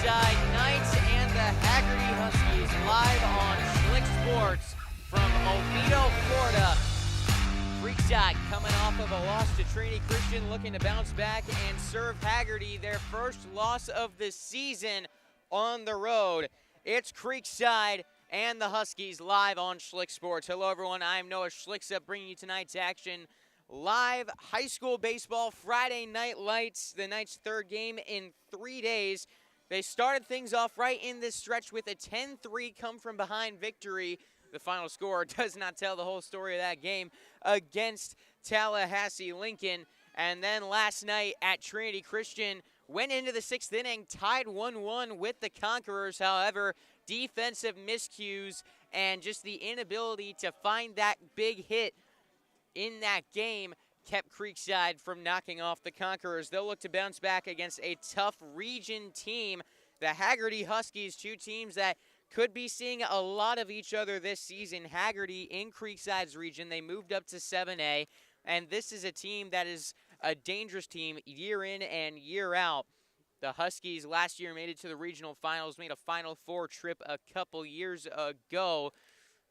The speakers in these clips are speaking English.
Creekside Knights and the Hagerty Huskies live on Schlick Sports from Oviedo, Florida. Creekside coming off of a loss to Trinity Christian, looking to bounce back and serve Hagerty their first loss of the season on the road. It's Creekside and the Huskies live on Schlick Sports. Hello, everyone. I'm Noah Schlicksup bringing you tonight's action. Live high school baseball Friday Night Lights, the Knights' third game in 3 days. They started things off right in this stretch with a 10-3 come-from-behind victory. The final score does not tell the whole story of that game against Tallahassee Lincoln. And then last night at Trinity Christian, went into the 6th inning, tied 1-1 with the Conquerors. However, defensive miscues and just the inability to find that big hit in that game kept Creekside from knocking off the Conquerors. They'll look to bounce back against a tough region team, the Hagerty Huskies, two teams that could be seeing a lot of each other this season. Hagerty in Creekside's region, they moved up to 7A, and this is a team that is a dangerous team year in and year out. The Huskies last year made it to the regional finals, made a Final Four trip a couple years ago.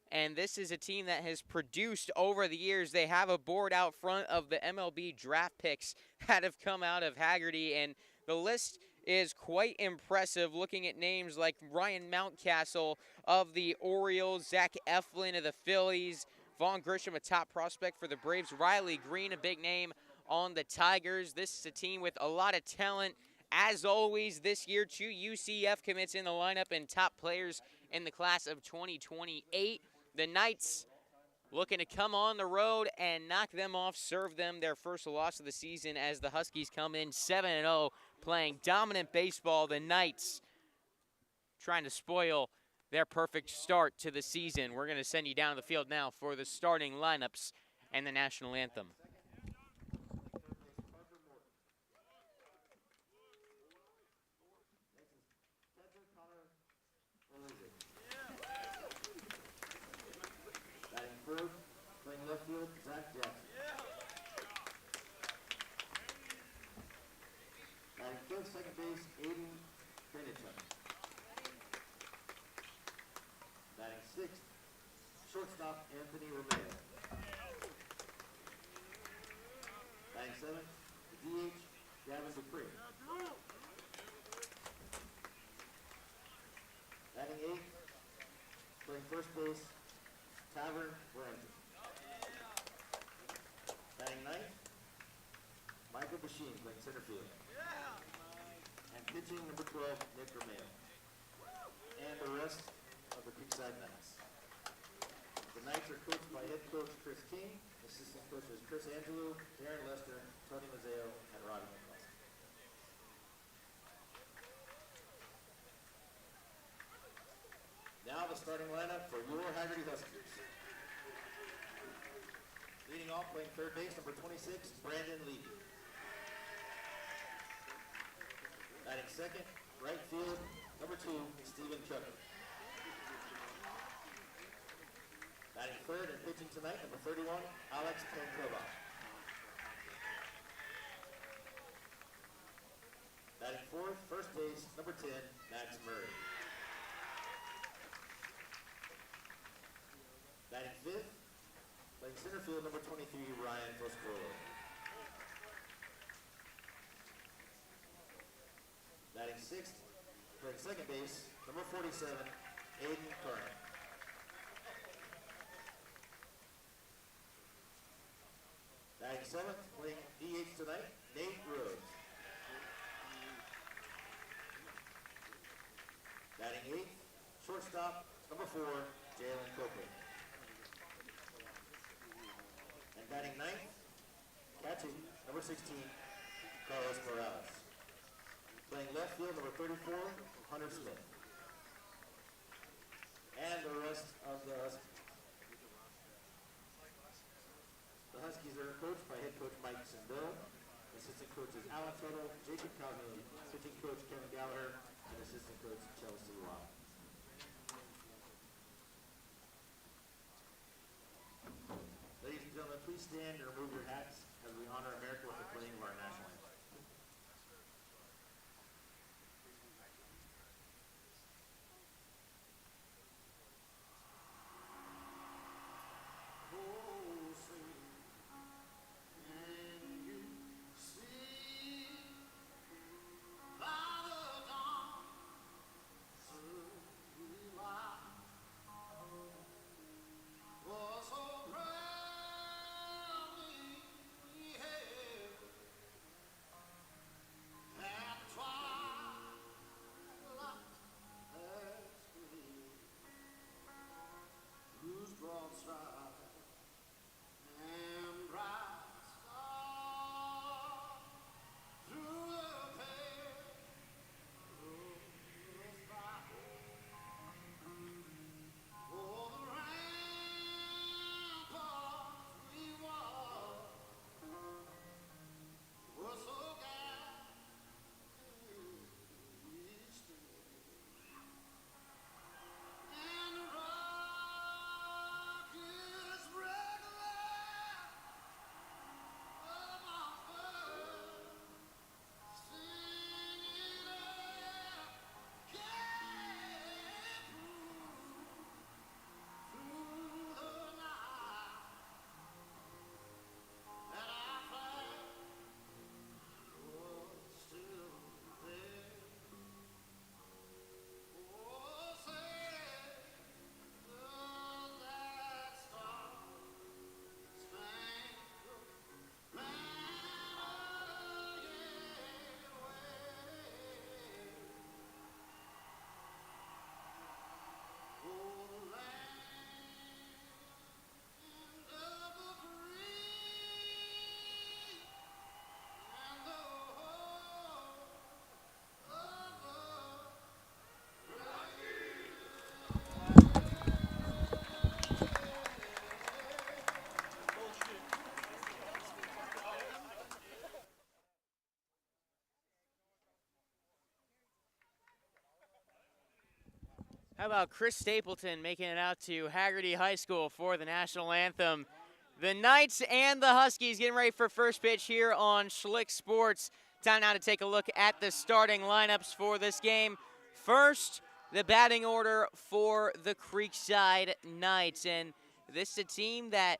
And this is a team that has produced over the years. They have a board out front of the MLB draft picks that have come out of Hagerty, and the list is quite impressive, looking at names like Ryan Mountcastle of the Orioles, Zach Eflin of the Phillies, Vaughn Grisham, a top prospect for the Braves, Riley Green, a big name on the Tigers. This is a team with a lot of talent. As always, this year, 2 UCF commits in the lineup and top players in the class of 2028. The Knights looking to come on the road and knock them off, serve them their first loss of the season as the Huskies come in 7-0, playing dominant baseball. The Knights trying to spoil their perfect start to the season. We're going to send you down the field now for the starting lineups and the national anthem. Playing left field, Zach Jackson. Batting fifth, second base, Aiden Grinichuk. Batting sixth, shortstop, Anthony Romeo. Batting seventh, DH, Gavin Dupree. Batting eighth, playing first base, Tavern Brandon. Batting ninth, Michael Basheen playing center field. And pitching number 12, Nick Romeo. And the rest of the Creekside Knights. The Knights are coached by head coach Chris King, assistant coaches Chris Angelo, Darren Lester, Tony Mazzeo, and Robbie McCloskey. Now the starting lineup for your Hagerty Huskies. Leading off, playing third base, number 26, Brandon Levy. Batting second, right field, number 2, Stephen Chucker. Batting third and pitching tonight, number 31, Alex Tankova. Batting fourth, first base, number 10, Max Murray. Batting fifth, playing center field, number 23, Ryan Toscolo. Batting sixth, playing second base, number 47, Aiden Carter. Batting seventh, playing DH tonight, Nate Rhodes. Batting eighth, shortstop, number 4, Jalen Copeland. And batting ninth, catching, number 16, Carlos Morales. Playing left field, number 34, Hunter Smith. And the rest of the Huskies. The Huskies are coached by head coach Mike Sindel, assistant coaches Alan Tuttle, Jacob Calhoun, pitching coach Kevin Gallagher, and assistant coach Chelsea Watt. Ladies and gentlemen, please stand and remove your hats as we honor America with the playing of our national anthem. How about Chris Stapleton making it out to Hagerty High School for the national anthem? The Knights and the Huskies getting ready for first pitch here on Schlick Sports. Time now to take a look at the starting lineups for this game. First, the batting order for the Creekside Knights. And this is a team that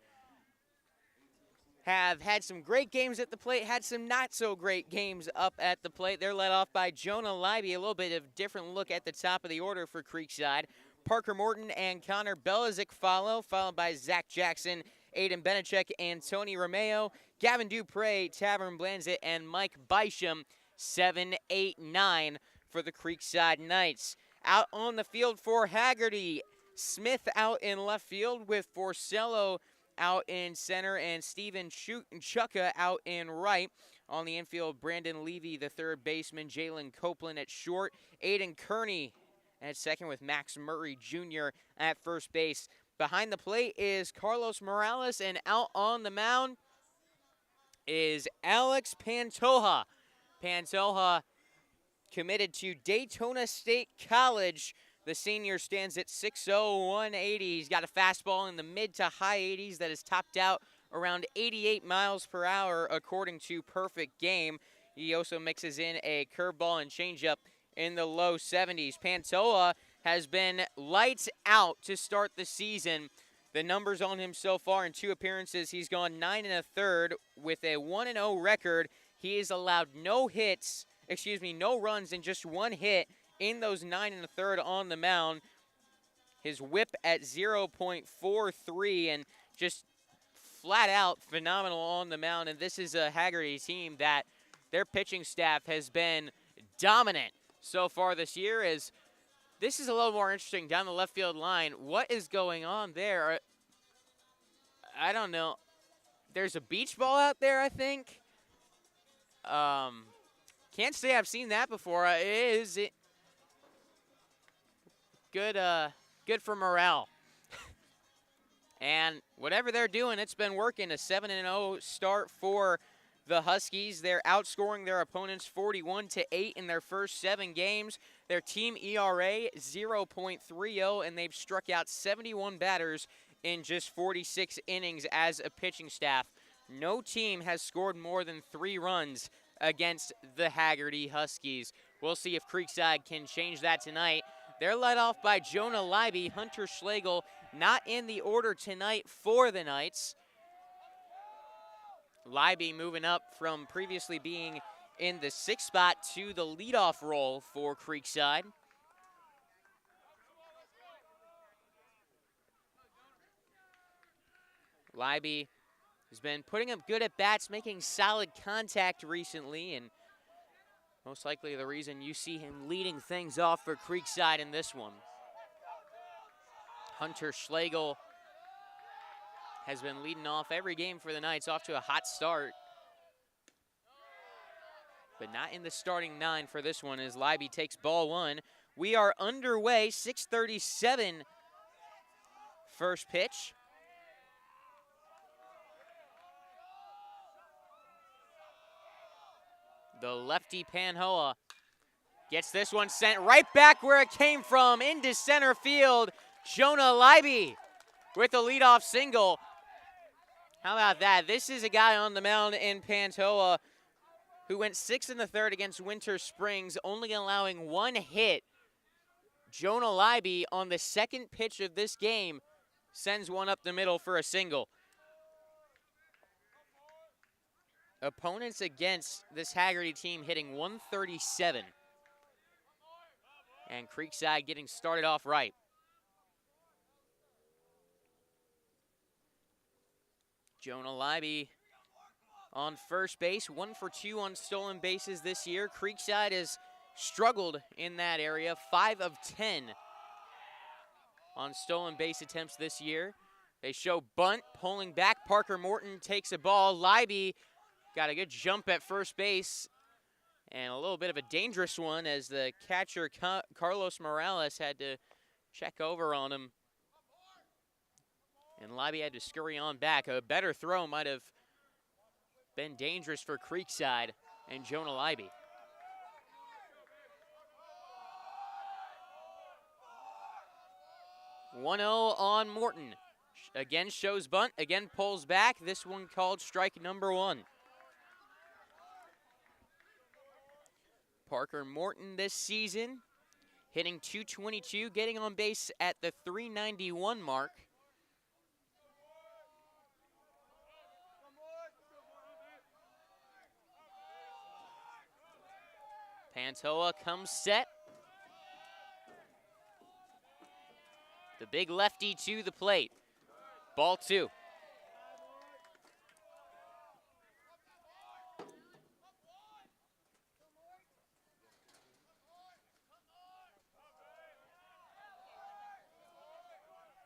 have had some great games at the plate, had some not so great games up at the plate. They're led off by Jonah Libby, a little bit of different look at the top of the order for Creekside. Parker Morton and Connor Belizik followed by Zach Jackson, Aiden Benechek, and Tony Romeo, Gavin Dupre, Tavern Blanzit, and Mike Bysham, 7, 8, 9 for the Creekside Knights. Out on the field for Hagerty, Smith out in left field with Forcello out in center, and Steven Chukka out in right. On the infield, Brandon Levy, the third baseman, Jalen Copeland at short, Aiden Kearney at second with Max Murray Jr. at first base. Behind the plate is Carlos Morales, and out on the mound is Alex Pantoja. Pantoja committed to Daytona State College. The senior stands at 6'0", 180. He's got a fastball in the mid to high 80s that is topped out around 88 miles per hour, according to Perfect Game. He also mixes in a curveball and changeup in the low 70s. Pantoja has been lights out to start the season. The numbers on him so far in 2 appearances, he's gone 9 1/3 with a 1-0 record. He has allowed no runs and just 1 hit in those 9 1/3 on the mound. His whip at 0.43 and just flat out phenomenal on the mound. And this is a Hagerty team that their pitching staff has been dominant so far this year. As this is a little more interesting down the left field line. What is going on there? I don't know. There's a beach ball out there, I think. Can't say I've seen that before. Good for morale. And whatever they're doing, it's been working. A 7-0 start for the Huskies. They're outscoring their opponents 41-8 in their first 7 games. Their team ERA 0.30, and they've struck out 71 batters in just 46 innings as a pitching staff. No team has scored more than 3 runs against the Hagerty Huskies. We'll see if Creekside can change that tonight. They're led off by Jonah Libby. Hunter Schlegel not in the order tonight for the Knights. Libby moving up from previously being in the 6th spot to the leadoff role for Creekside. Libby has been putting up good at-bats, making solid contact recently, and most likely the reason you see him leading things off for Creekside in this one. Hunter Schlegel has been leading off every game for the Knights, off to a hot start. But not in the starting 9 for this one as Libby takes ball 1. We are underway, 6:37 first pitch. The lefty Pantoja gets this one sent right back where it came from, into center field. Jonah Libby with a leadoff single. How about that? This is a guy on the mound in Pantoja who went 6 1/3 against Winter Springs, only allowing 1 hit. Jonah Libby on the 2nd pitch of this game sends one up the middle for a single. Opponents against this Hagerty team hitting 137. And Creekside getting started off right. Jonah Libby on first base, 1 for 2 on stolen bases this year. Creekside has struggled in that area, 5 of 10 on stolen base attempts this year. They show bunt, pulling back. Parker Morton takes a ball. Libby got a good jump at first base and a little bit of a dangerous one as the catcher Carlos Morales had to check over on him. And Libby had to scurry on back. A better throw might have been dangerous for Creekside and Jonah Libby. 1-0 on Morton. Again shows bunt, again pulls back. This one called strike number 1. Parker Morton this season hitting .222, getting on base at the .391 mark. Pantoa comes set. The big lefty to the plate. Ball 2.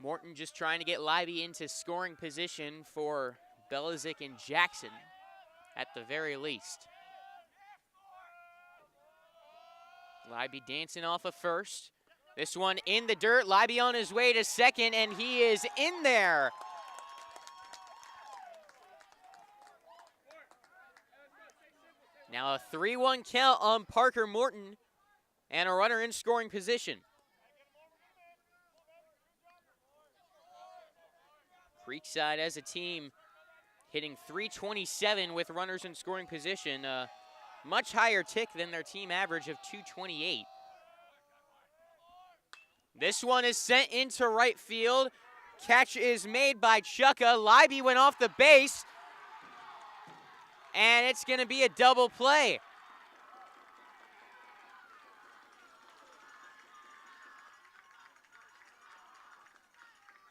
Morton just trying to get Libby into scoring position for Belizik and Jackson at the very least. Libby dancing off of first. This one in the dirt. Libby on his way to second, and he is in there. Now a 3-1 count on Parker Morton and a runner in scoring position. Creekside as a team hitting .327 with runners in scoring position. Much higher tick than their team average of .228. This one is sent into right field. Catch is made by Chucka. Libby went off the base. And it's going to be a double play.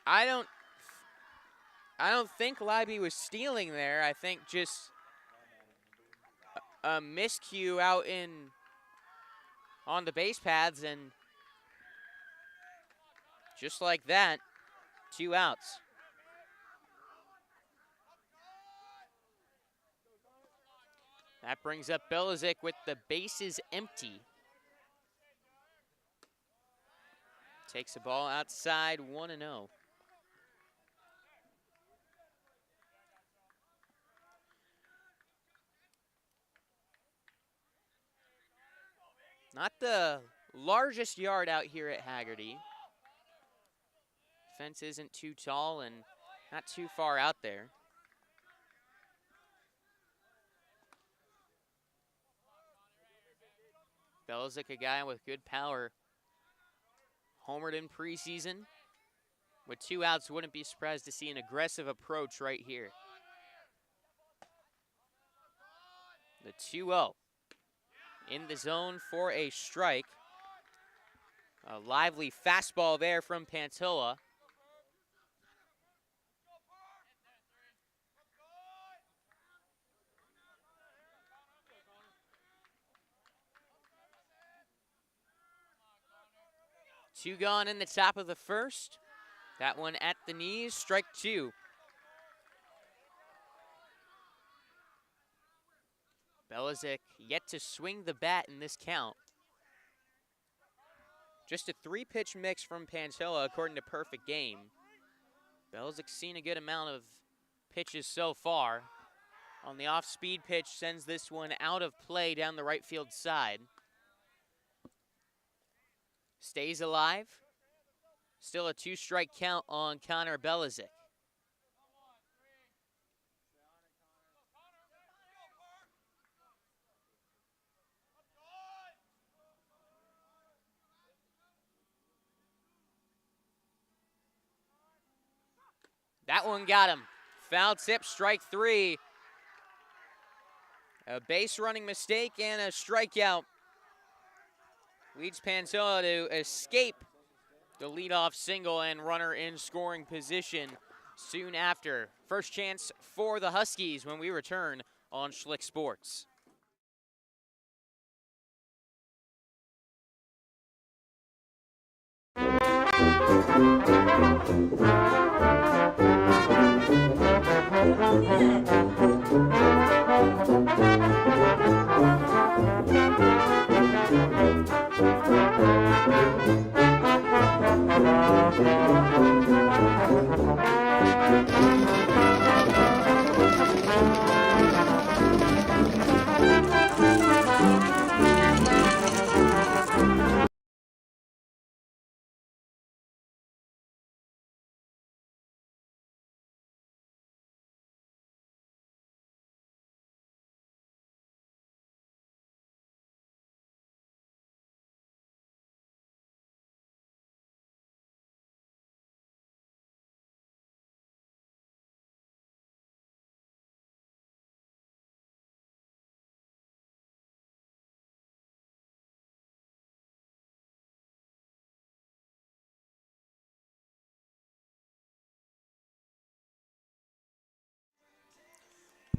I don't think Libby was stealing there. I think just a miscue out on the base paths, and just like that, 2 outs. That brings up Belizik with the bases empty. Takes the ball outside, 1-0. Not the largest yard out here at Hagerty. Fence isn't too tall and not too far out there. Belizik, a guy with good power. Homered in preseason. With 2 outs, wouldn't be surprised to see an aggressive approach right here. The 2-0. In the zone for a strike. A lively fastball there from Pantoa. Two gone in the top of the first. That one at the knees, strike 2. Belizik yet to swing the bat in this count. Just a 3-pitch mix from Pantoa according to Perfect Game. Belizik's seen a good amount of pitches so far. On the off-speed pitch, sends this one out of play down the right field side. Stays alive. Still a 2-strike count on Connor Belizik. That one got him. Foul tip, strike 3. A base running mistake and a strikeout leads Pantoa to escape the leadoff single and runner in scoring position soon after. First chance for the Huskies when we return on Schlick Sports.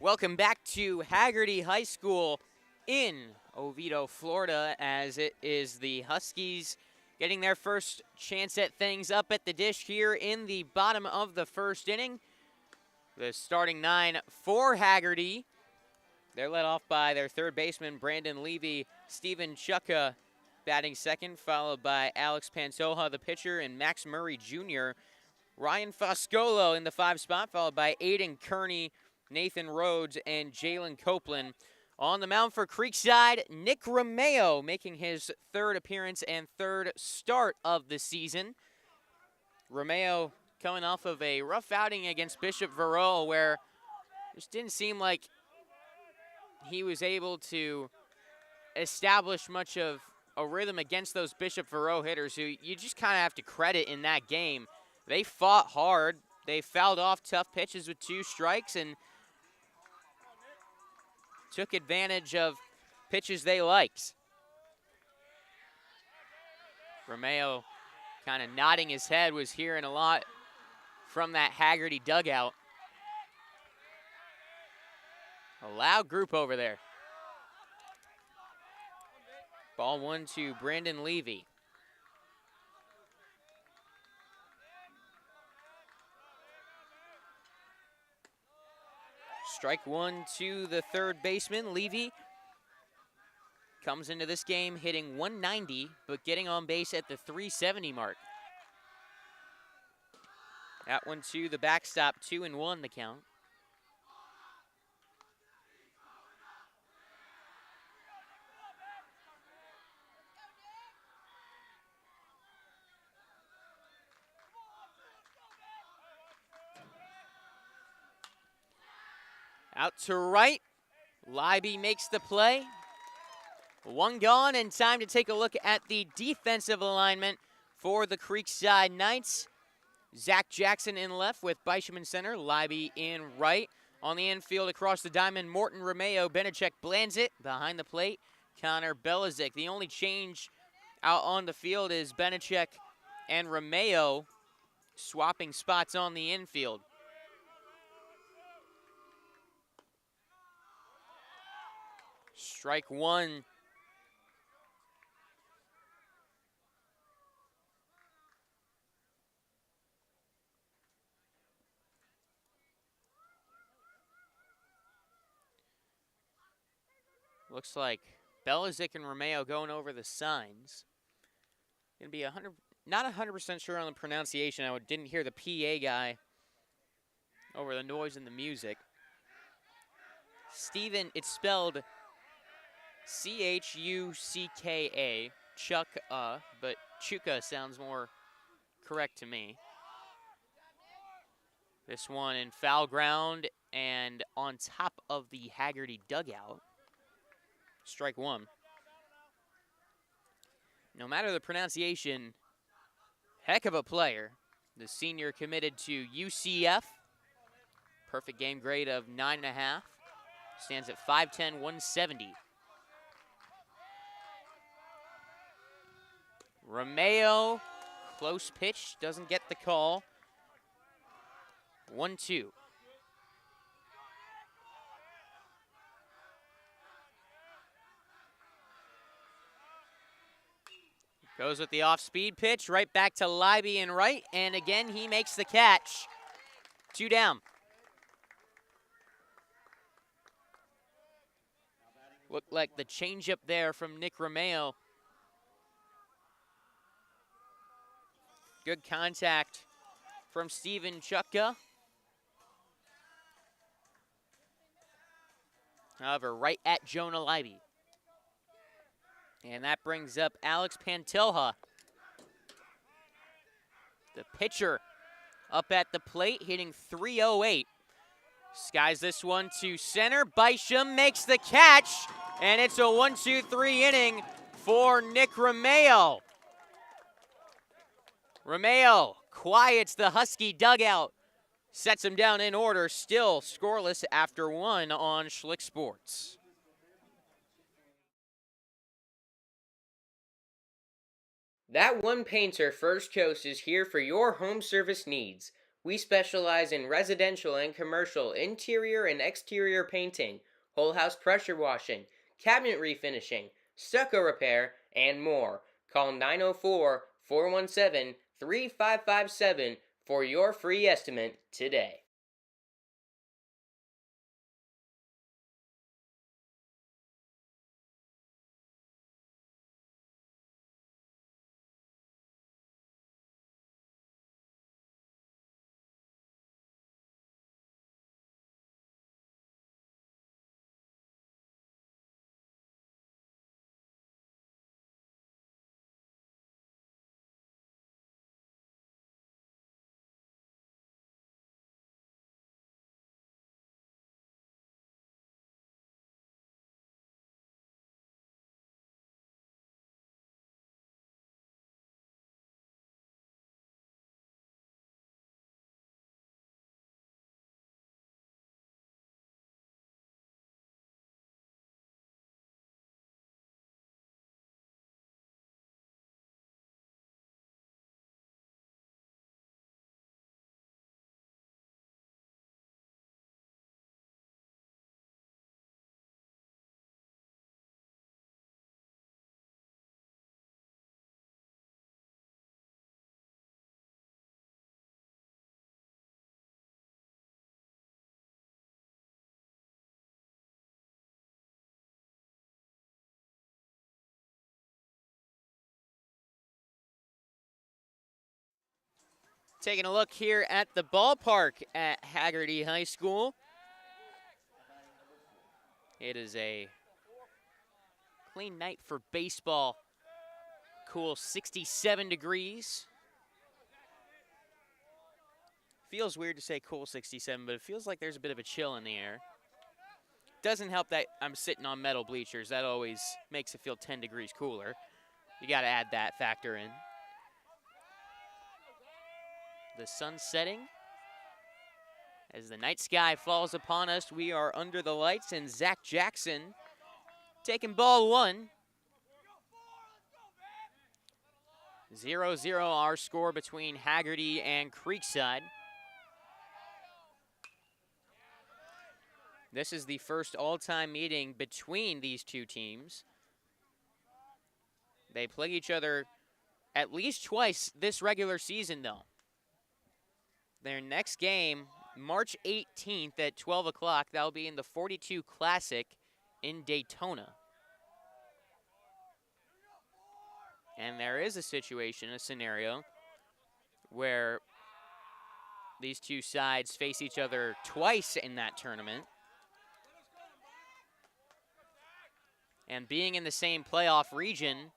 Welcome back to Hagerty High School in Oviedo, Florida, as it is the Huskies getting their first chance at things up at the dish here in the bottom of the first inning. The starting nine for Hagerty. They're led off by their third baseman, Brandon Levy, Steven Chukka batting second, followed by Alex Pantoja, the pitcher, and Max Murray Jr. Ryan Foscolo in the 5 spot, followed by Aiden Kearney, Nathan Rhodes, and Jalen Copeland. On the mound for Creekside, Nick Romeo making his third appearance and third start of the season. Romeo coming off of a rough outing against Bishop Verot, where it just didn't seem like he was able to establish much of a rhythm against those Bishop Verot hitters, who you just kind of have to credit in that game. They fought hard. They fouled off tough pitches with 2 strikes and took advantage of pitches they liked. Romeo kind of nodding his head, was hearing a lot from that Hagerty dugout. A loud group over there. Ball 1 to Brandon Levy. Strike 1 to the third baseman. Levy comes into this game hitting 190, but getting on base at the 370 mark. That one to the backstop, 2-1 the count. Out to right, Libby makes the play. 1 gone, and time to take a look at the defensive alignment for the Creekside Knights. Zach Jackson in left with Bisham in center, Libby in right. On the infield across the diamond, Morton Romeo, Benechek Blanzit. Behind the plate, Connor Belizik. The only change out on the field is Benechek and Romeo swapping spots on the infield. Strike 1. Looks like Belizik and Romeo going over the signs. Gonna be not 100% sure on the pronunciation. I didn't hear the PA guy over the noise and the music. Steven, it's spelled C-H-U-C-K-A, but Chuka sounds more correct to me. This one in foul ground and on top of the Hagerty dugout. Strike 1. No matter the pronunciation, heck of a player. The senior committed to UCF. Perfect game grade of 9.5. Stands at 5'10", 170. Romeo, close pitch, doesn't get the call. 1-2. Goes with the off-speed pitch, right back to Libby in right, and again he makes the catch. 2 down. Looked like the changeup there from Nick Romeo. Good contact from Steven Chukka. However, right at Jonah Libby. And that brings up Alex Pantoja. The pitcher up at the plate, hitting .308. Skies this one to center. Bisham makes the catch, and it's a 1-2-3 inning for Nick Romeo. Romeo quiets the Husky dugout, sets him down in order, still scoreless after 1 on Schlick Sports. That One Painter First Coast is here for your home service needs. We specialize in residential and commercial interior and exterior painting, whole house pressure washing, cabinet refinishing, stucco repair, and more. Call 904-417-3557 for your free estimate today. Taking a look here at the ballpark at Hagerty High School. It is a clean night for baseball. Cool 67 degrees. Feels weird to say cool 67, but it feels like there's a bit of a chill in the air. Doesn't help that I'm sitting on metal bleachers. That always makes it feel 10 degrees cooler. You got to add that factor in. The sun setting. As the night sky falls upon us, we are under the lights, and Zach Jackson taking ball one. 0-0 our score between Hagerty and Creekside. This is the first all-time meeting between these two teams. They play each other at least twice this regular season, though. Their next game, March 18th at 12 o'clock, that will be in the 42 Classic in Daytona. And there is a situation, a scenario, where these two sides face each other twice in that tournament. And being in the same playoff region,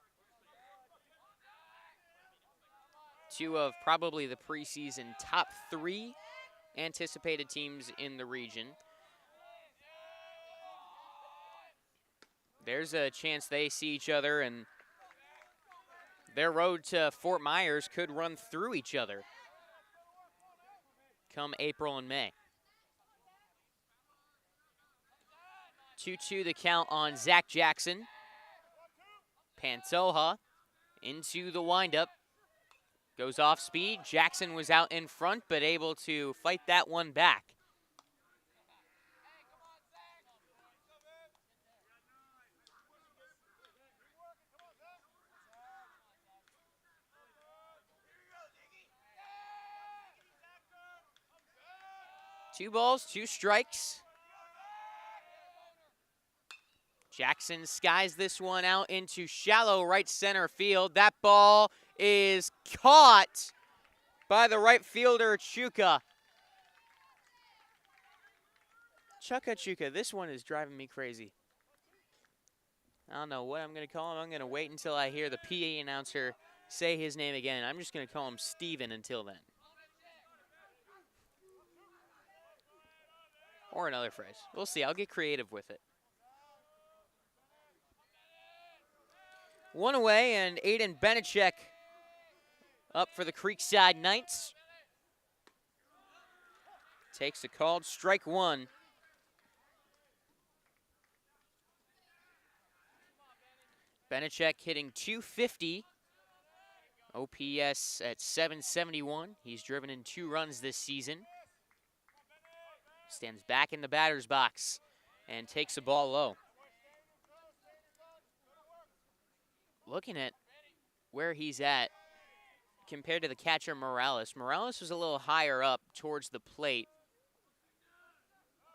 two of probably the preseason top three anticipated teams in the region. There's a chance they see each other, and their road to Fort Myers could run through each other come April and May. 2-2 the count on Zach Jackson. Pantoja into the windup. Goes off speed. Jackson was out in front, but able to fight that one back. Two balls, two strikes. Jackson skies this one out into shallow right center field. That ball is caught by the right fielder, Chuka. Chuka, this one is driving me crazy. I don't know what I'm going to call him. I'm going to wait until I hear the PA announcer say his name again. I'm just going to call him Steven until then. Or another phrase. We'll see. I'll get creative with it. One away, and Aiden Benachek up for the Creekside Knights. Takes a called strike one. Benachek hitting .250 OPS at 771. He's driven in 2 runs this season. Stands back in the batter's box and takes the ball low. Looking at where he's at compared to the catcher Morales. Morales was a little higher up towards the plate.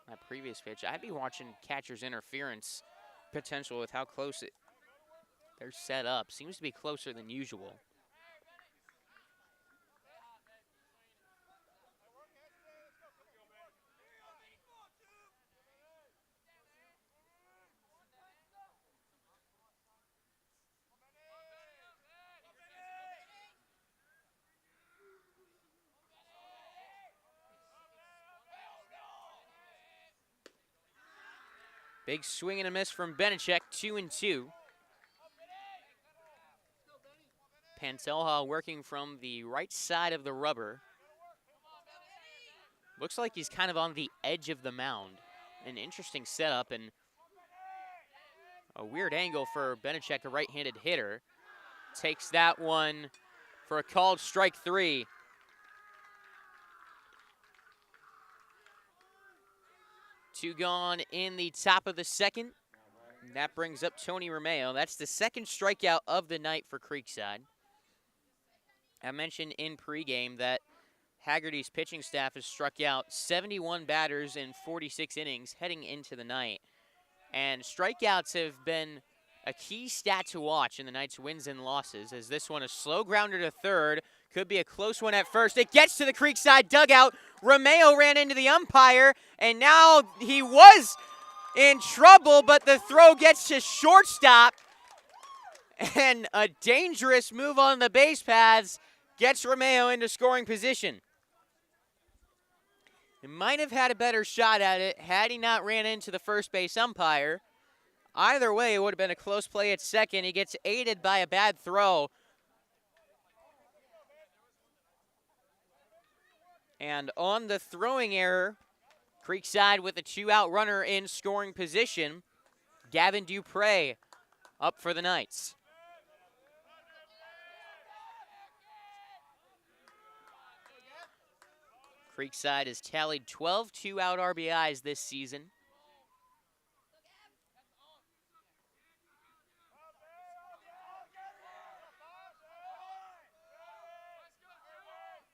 That previous pitch, I'd be watching catcher's interference potential with how close they're set up. Seems to be closer than usual. Big swing and a miss from Benechek, 2-2. Pantelha working from the right side of the rubber. Looks like he's kind of on the edge of the mound. An interesting setup and a weird angle for Benechek, a right-handed hitter. Takes that one for a called strike 3. Two gone in the top of the second. And that brings up Tony Romeo. That's the second strikeout of the night for Creekside. I mentioned in pregame that Hagerty's pitching staff has struck out 71 batters in 46 innings heading into the night. And strikeouts have been a key stat to watch in the night's wins and losses, as this one a slow grounder to third. Could be a close one at first. It gets to the Creekside dugout. Romeo ran into the umpire, and now he was in trouble, but the throw gets to shortstop. And a dangerous move on the base paths gets Romeo into scoring position. He might have had a better shot at it had he not ran into the first base umpire. Either way, it would have been a close play at second. He gets aided by a bad throw. And on the throwing error, Creekside with a 2-out runner in scoring position. Gavin Dupre up for the Knights. Creekside has tallied 12 2-out RBIs this season.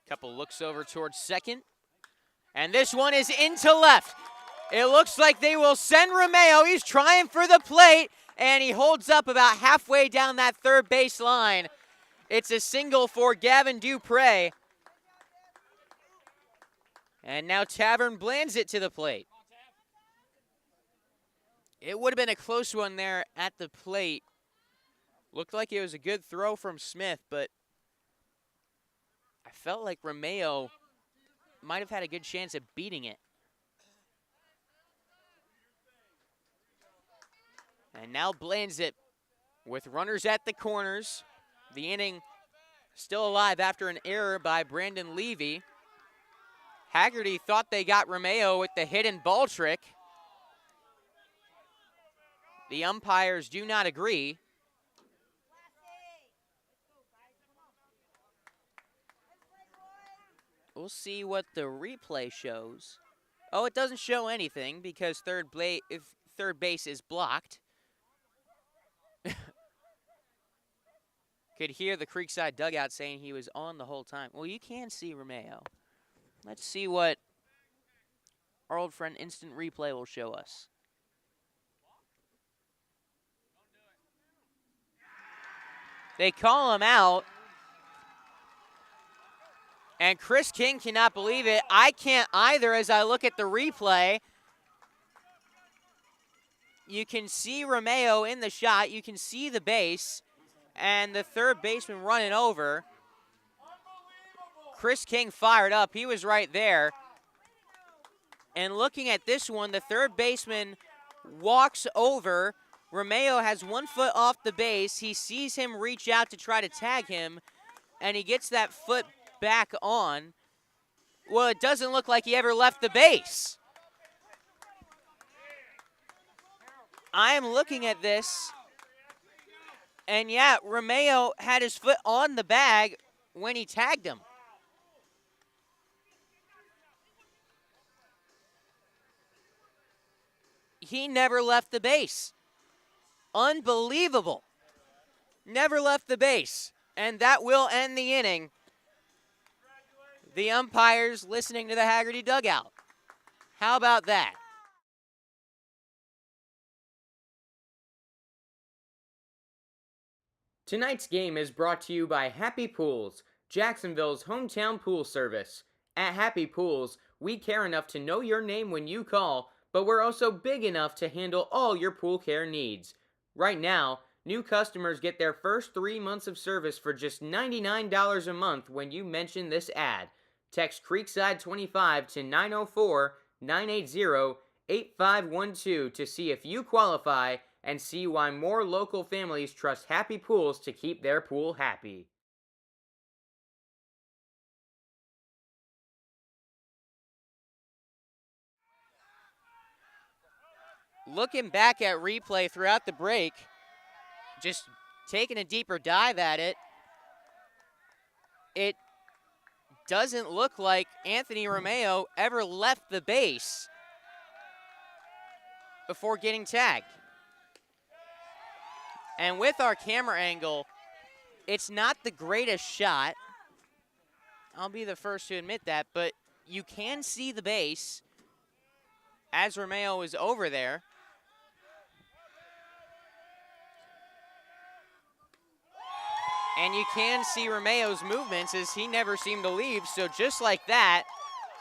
Couple looks over towards second. And this one is into left. It looks like they will send Romeo. He's trying for the plate, and he holds up about halfway down that third base line. It's a single for Gavin Dupre. And now Tavern Blands it to the plate. It would have been a close one there at the plate. Looked like it was a good throw from Smith, but I felt like Romeo might have had a good chance of beating it. And now Blands it with runners at the corners. The inning still alive after an error by Brandon Levy. Hagerty thought they got Romeo with the hidden ball trick. The umpires do not agree. We'll see what the replay shows. Oh, it doesn't show anything because third base is blocked. Could hear the Creekside dugout saying he was on the whole time. Well, you can see Romeo. Let's see what our old friend Instant Replay will show us. They call him out. And Chris King cannot believe it. I can't either as I look at the replay. You can see Romeo in the shot. You can see the base. And the third baseman running over. Chris King fired up. He was right there. And looking at this one, the third baseman walks over. Romeo has 1 foot off the base. He sees him reach out to try to tag him. And he gets that foot back on. Well, it doesn't look like he ever left the base. I am looking at this, And yeah, Romeo had his foot on the bag when he tagged him. He never left the base. Unbelievable. Never left the base. And that will end the inning. The umpires listening to the Hagerty dugout. How about that? Tonight's game is brought to you by Happy Pools, Jacksonville's hometown pool service. At Happy Pools, we care enough to know your name when you call, but we're also big enough to handle all your pool care needs. Right now, new customers get their first 3 months of service for just $99 a month when you mention this ad. Text Creekside 25 to 904-980-8512 to see if you qualify and see why more local families trust Happy Pools to keep their pool happy. Looking back at replay throughout the break, just taking a deeper dive at it, it doesn't look like Anthony Romeo ever left the base before getting tagged. And with our camera angle, it's not the greatest shot. I'll be the first to admit that, but you can see the base as Romeo is over there. And you can see Romeo's movements as he never seemed to leave. So just like that,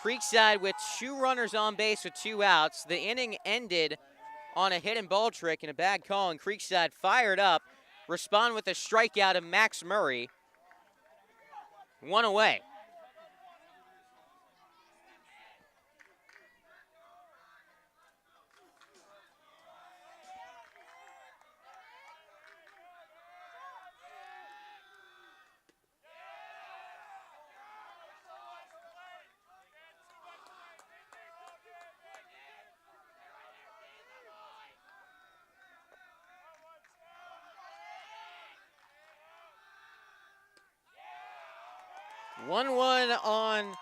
Creekside with 2 runners on base with 2 outs. The inning ended on a hit and ball trick and a bad call, and Creekside fired up, respond with a strikeout of Max Murray. 1 away. One on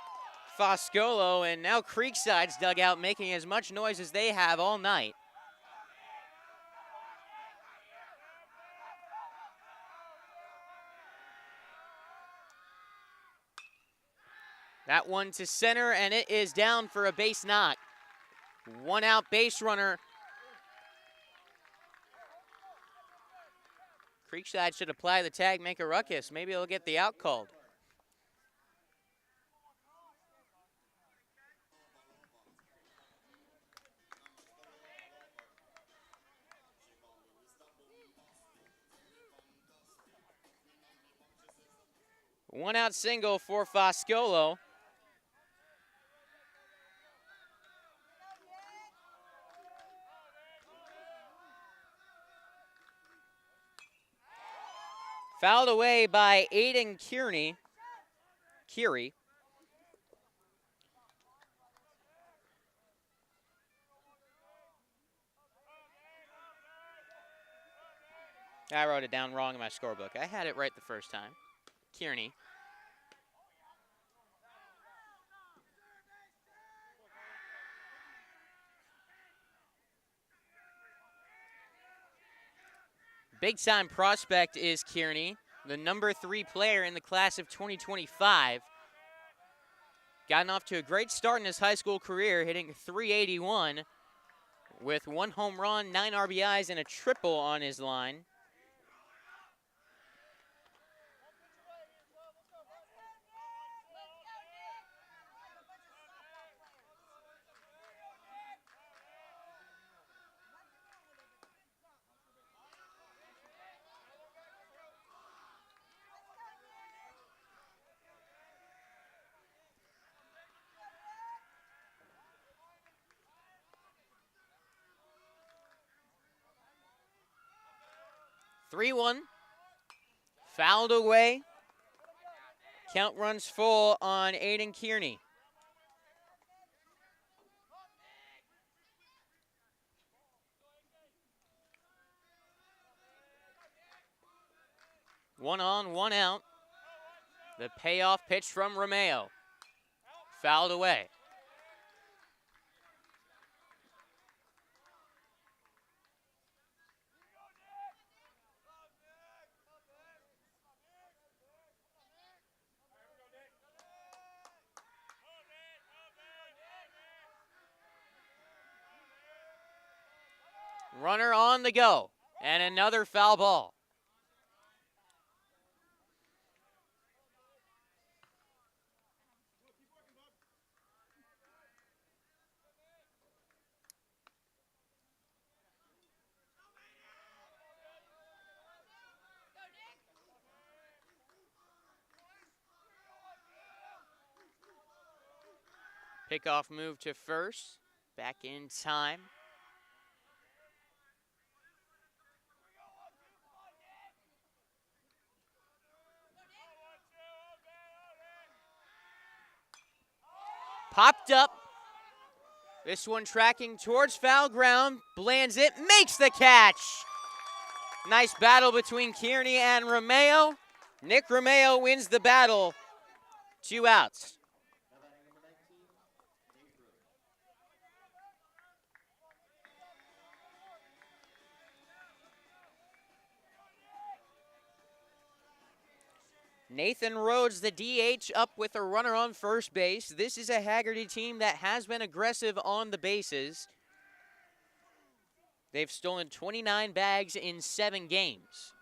Foscolo, and now Creekside's dugout making as much noise as they have all night. That one to center, and it is down for a base knock. 1 out base runner. Creekside should apply the tag, make a ruckus. Maybe they'll get the out called. One out single for Foscolo. Fouled away by Aiden Kearney. I wrote it down wrong in my scorebook. I had it right the first time. Kearney. Big-time prospect is Kearney, the number 3 player in the class of 2025. Gotten off to a great start in his high school career, hitting .381 with 1 home run, 9 RBIs, and a triple on his line. (3-1). Fouled away. Count runs full on Aiden Kearney. 1 on, 1 out. The payoff pitch from Romeo. Fouled away. Runner on the go, and another foul ball. Pickoff move to first, back in time. Popped up. This one tracking towards foul ground. Blands it, makes the catch. Nice battle between Kearney and Romeo. Nick Romeo wins the battle. 2 outs. Nathan Rhodes, the DH, up with a runner on first base. This is a Hagerty team that has been aggressive on the bases. They've stolen 29 bags in 7 games.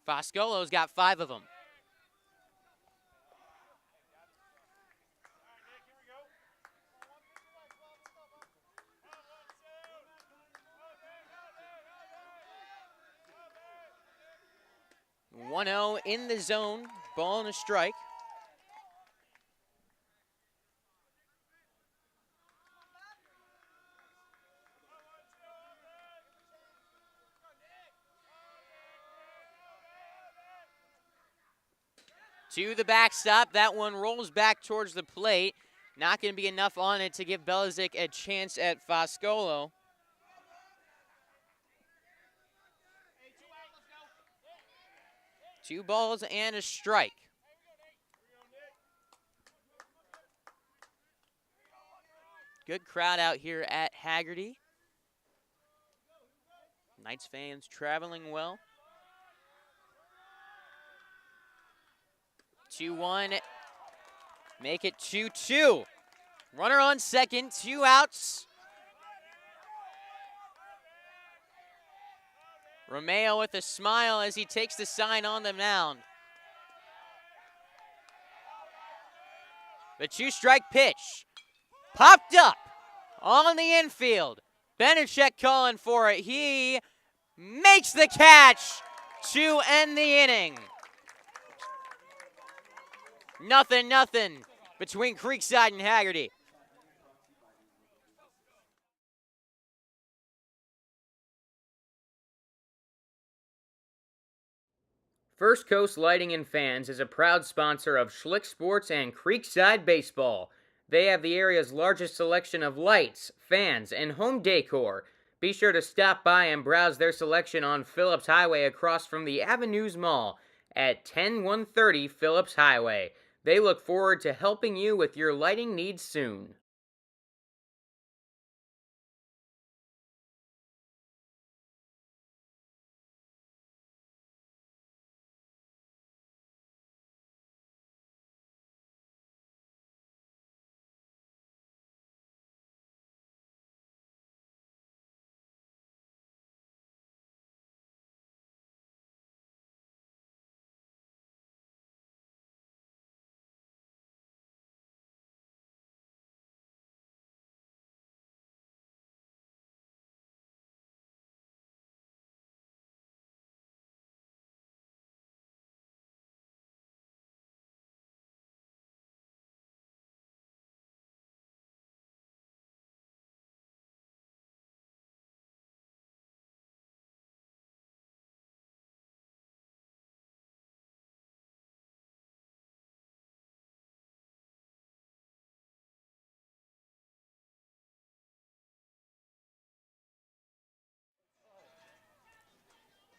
Foscolo's got 5 of them. One 1-0 in the zone, ball and a strike. To the backstop, that one rolls back towards the plate. Not going to be enough on it to give Belizik a chance at Foscolo. Two balls and a strike. Good crowd out here at Hagerty. Knights fans traveling well. 2-1. Make it 2-2. Runner on second, 2 outs. Romeo with a smile as he takes the sign on the mound. The 2-strike pitch. Popped up on the infield. Benechek calling for it. He makes the catch to end the inning. 0-0 between Creekside and Hagerty. First Coast Lighting and Fans is a proud sponsor of Schlick Sports and Creekside Baseball. They have the area's largest selection of lights, fans, and home decor. Be sure to stop by and browse their selection on Phillips Highway across from the Avenues Mall at 10130 Phillips Highway. They look forward to helping you with your lighting needs soon.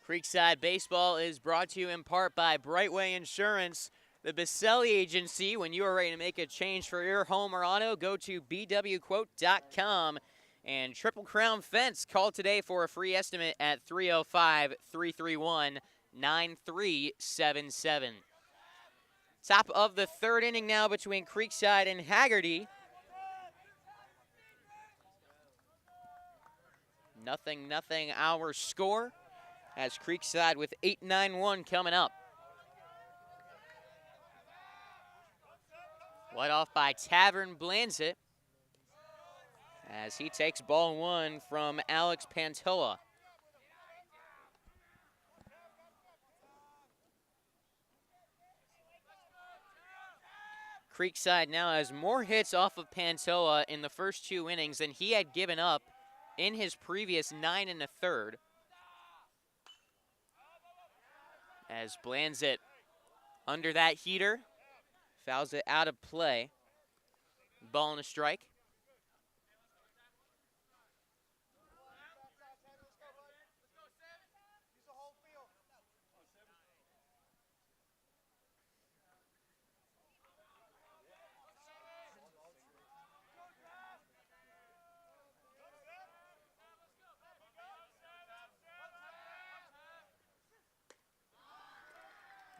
Creekside Baseball is brought to you in part by Brightway Insurance, the Baselli Agency. When you are ready to make a change for your home or auto, go to bwquote.com. And Triple Crown Fence, call today for a free estimate at 305-331-9377. Top of the third inning now between Creekside and Hagerty. 0-0 our score, as Creekside with 8-9-1 coming up. Led off by Tavern Blanzett, as he takes ball one from Alex Pantoa. Creekside now has more hits off of Pantoa in the first 2 innings than he had given up in his previous 9 1/3. As Blanzett under that heater, fouls it out of play. Ball and a strike.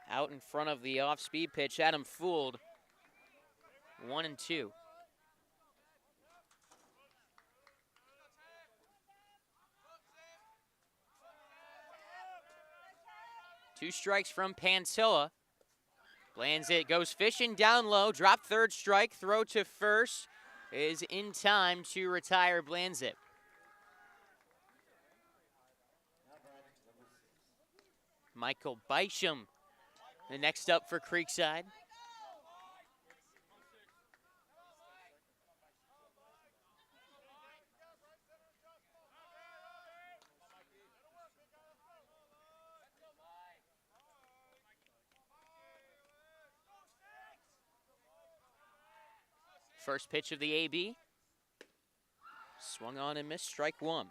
Out in front of the off-speed pitch, Adam fooled. 1-2. Two strikes from Pantoa. Blanzett goes fishing down low, drop third strike, throw to first is in time to retire Blanzett. Michael Bysham, the next up for Creekside. First pitch of the AB. Swung on and missed, strike one.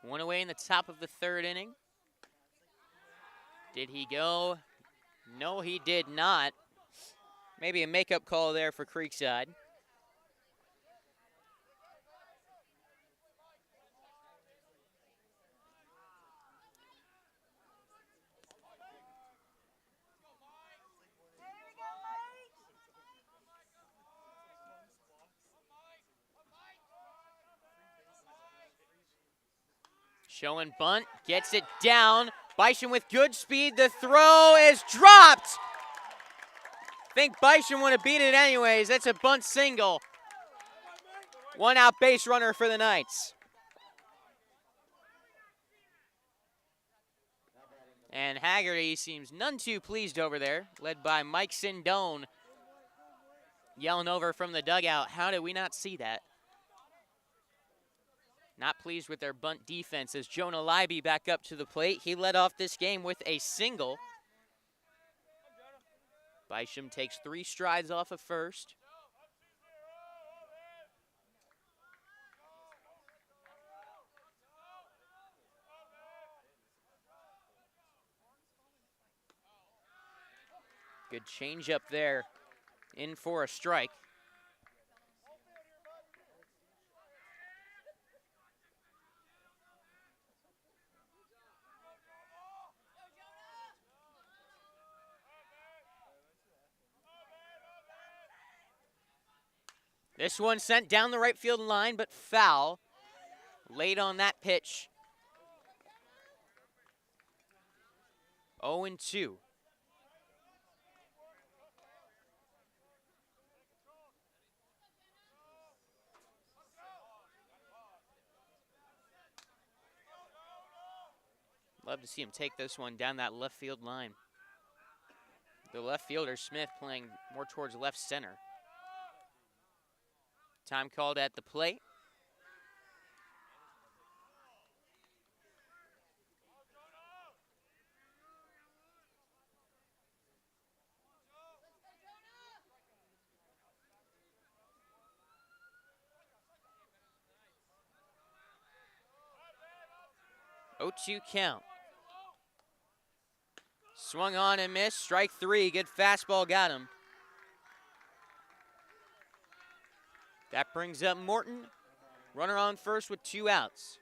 One away in the top of the third inning. Did he go? No, he did not. Maybe a makeup call there for Creekside. Showing bunt, gets it down. Bysham with good speed. The throw is dropped. Think Bysham would have beat it anyways. That's a bunt single. One out base runner for the Knights. And Hagerty seems none too pleased over there, led by Mike Sindone, yelling over from the dugout. How did we not see that? Not pleased with their bunt defense as Jonah Leiby back up to the plate. He led off this game with a single. Bysham takes 3 strides off of first. Good changeup there, in for a strike. This one sent down the right field line, but foul. Late on that pitch. 0-2. Love to see him take this one down that left field line. The left fielder, Smith, playing more towards left center. Time called at the plate. 0-2 count. Swung on and missed. Strike three. Good fastball got him. That brings up Morton. Runner on first with 2 outs.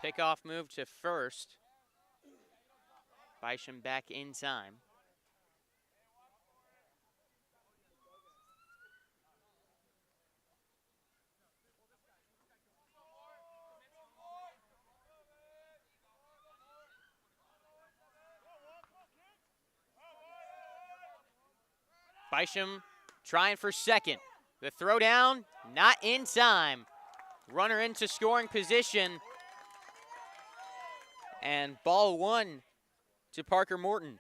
Pickoff move to first. Bisham back in time. Bisham trying for second. The throw down, not in time. Runner into scoring position. And ball 1 to Parker Morton.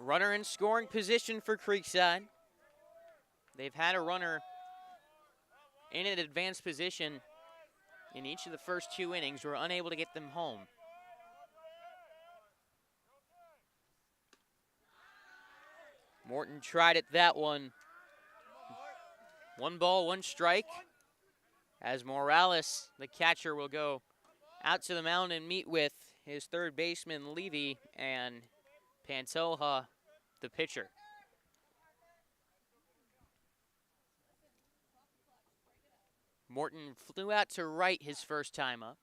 Runner in scoring position for Creekside. They've had a runner in an advanced position in each of the first 2 innings. We're unable to get them home. Morton tried it that one. 1 ball, 1 strike. As Morales, the catcher, will go out to the mound and meet with his third baseman, Levy, and Pantoja, the pitcher. Morton flew out to right his first time up.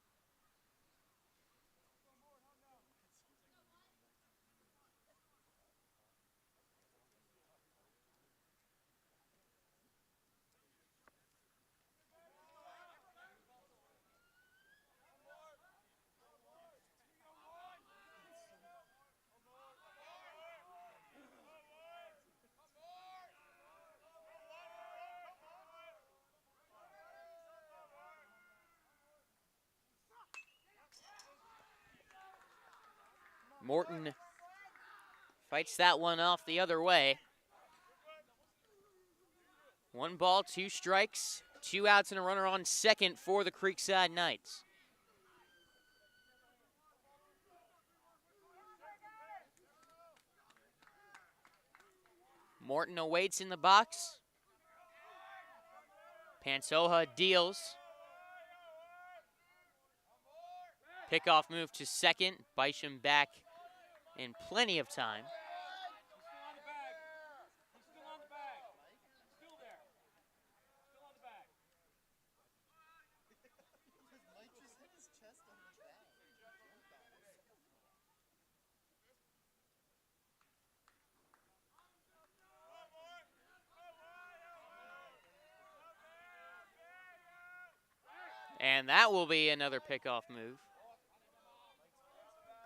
Morton fights that one off the other way. 1 ball, 2 strikes, 2 outs and a runner on second for the Creekside Knights. Morton awaits in the box. Pantoja deals. Pickoff move to second. Bisham back in plenty of time. And that will be another pickoff move.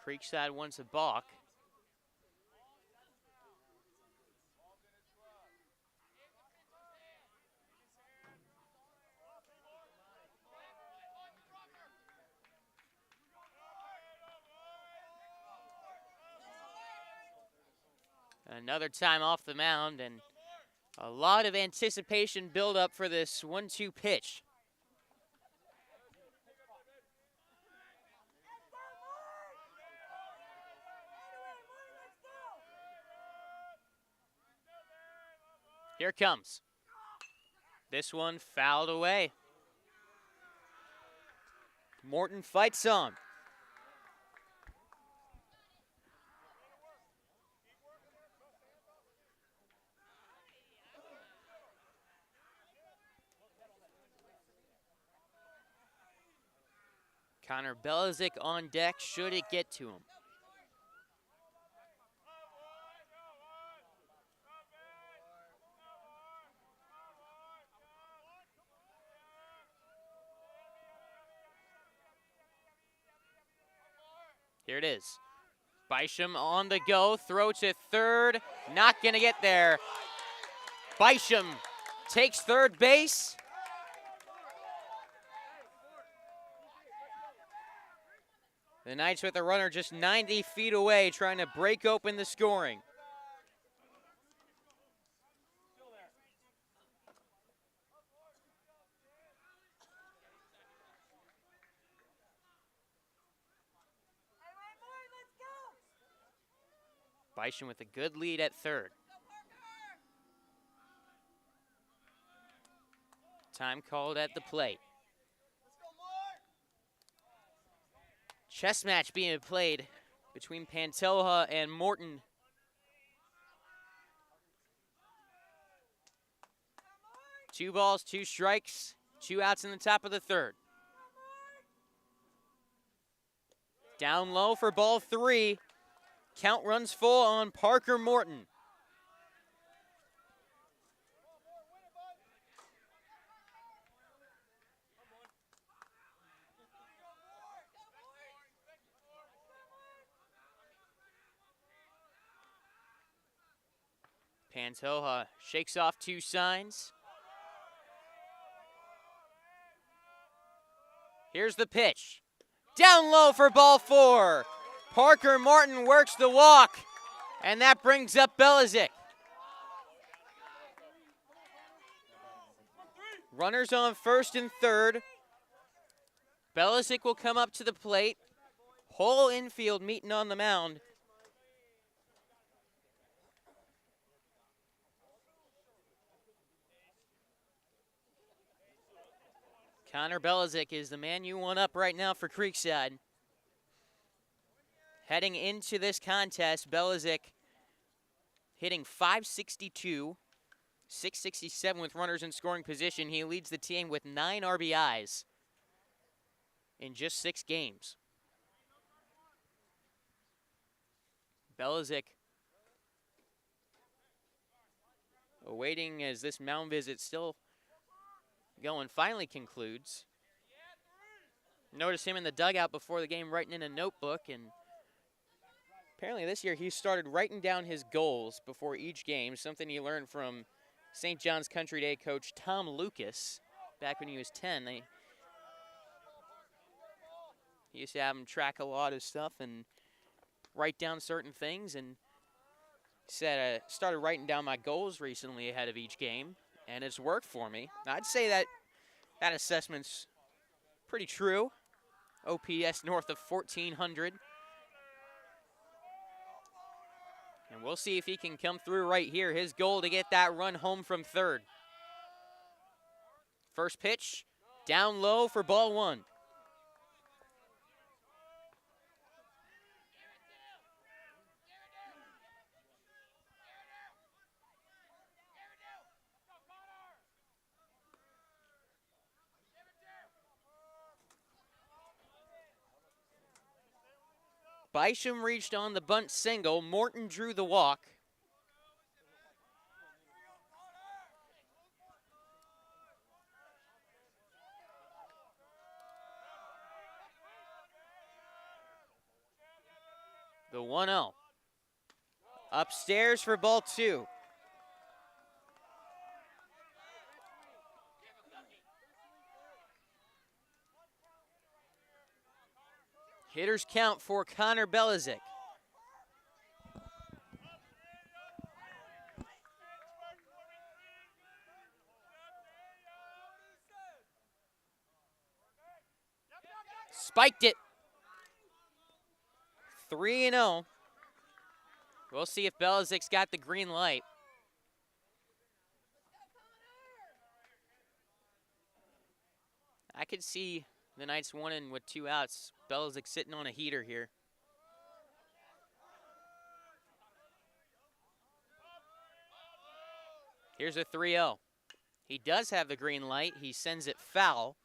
Creekside wants a balk. Another time off the mound, and a lot of anticipation build up for this 1-2 pitch. Here it comes. This one fouled away. Morton fights on. Connor Belizik on deck, should it get to him. Here it is. Bysham on the go, throw to third, not gonna get there. Bysham takes third base. The Knights with a runner just 90 feet away, trying to break open the scoring. Bysham with a good lead at third. Time called at the plate. Chess match being played between Pantoja and Morton. Two balls, two strikes, 2 outs in the top of the third. Down low for ball 3. Count runs full on Parker Morton. Pantoja shakes off 2 signs. Here's the pitch. Down low for ball 4. Parker Morton works the walk, and that brings up Belizik. Runners on first and third. Belizik will come up to the plate. Whole infield meeting on the mound. Connor Belizik is the man you want up right now for Creekside. Heading into this contest, Belizik hitting .562, .667 with runners in scoring position. He leads the team with 9 RBIs in just 6 games. Belizik awaiting as this mound visit still going, finally concludes. Notice him in the dugout before the game writing in a notebook, and apparently this year he started writing down his goals before each game, something he learned from St. John's Country Day coach Tom Lucas back when he was 10. He used to have him track a lot of stuff and write down certain things, and said I started writing down my goals recently ahead of each game, and it's worked for me. I'd say that assessment's pretty true. OPS north of 1,400. And we'll see if he can come through right here. His goal to get that run home from third. First pitch, down low for ball 1. Bysham reached on the bunt single. Morton drew the walk. The 1-0. Upstairs for ball 2. Hitters count for Connor Belizik. Spiked it. 3-0. We'll see if Belizik's got the green light. I could see the Knights winning with 2 outs. Belizik sitting on a heater here. Here's a 3-0. He does have the green light. He sends it foul.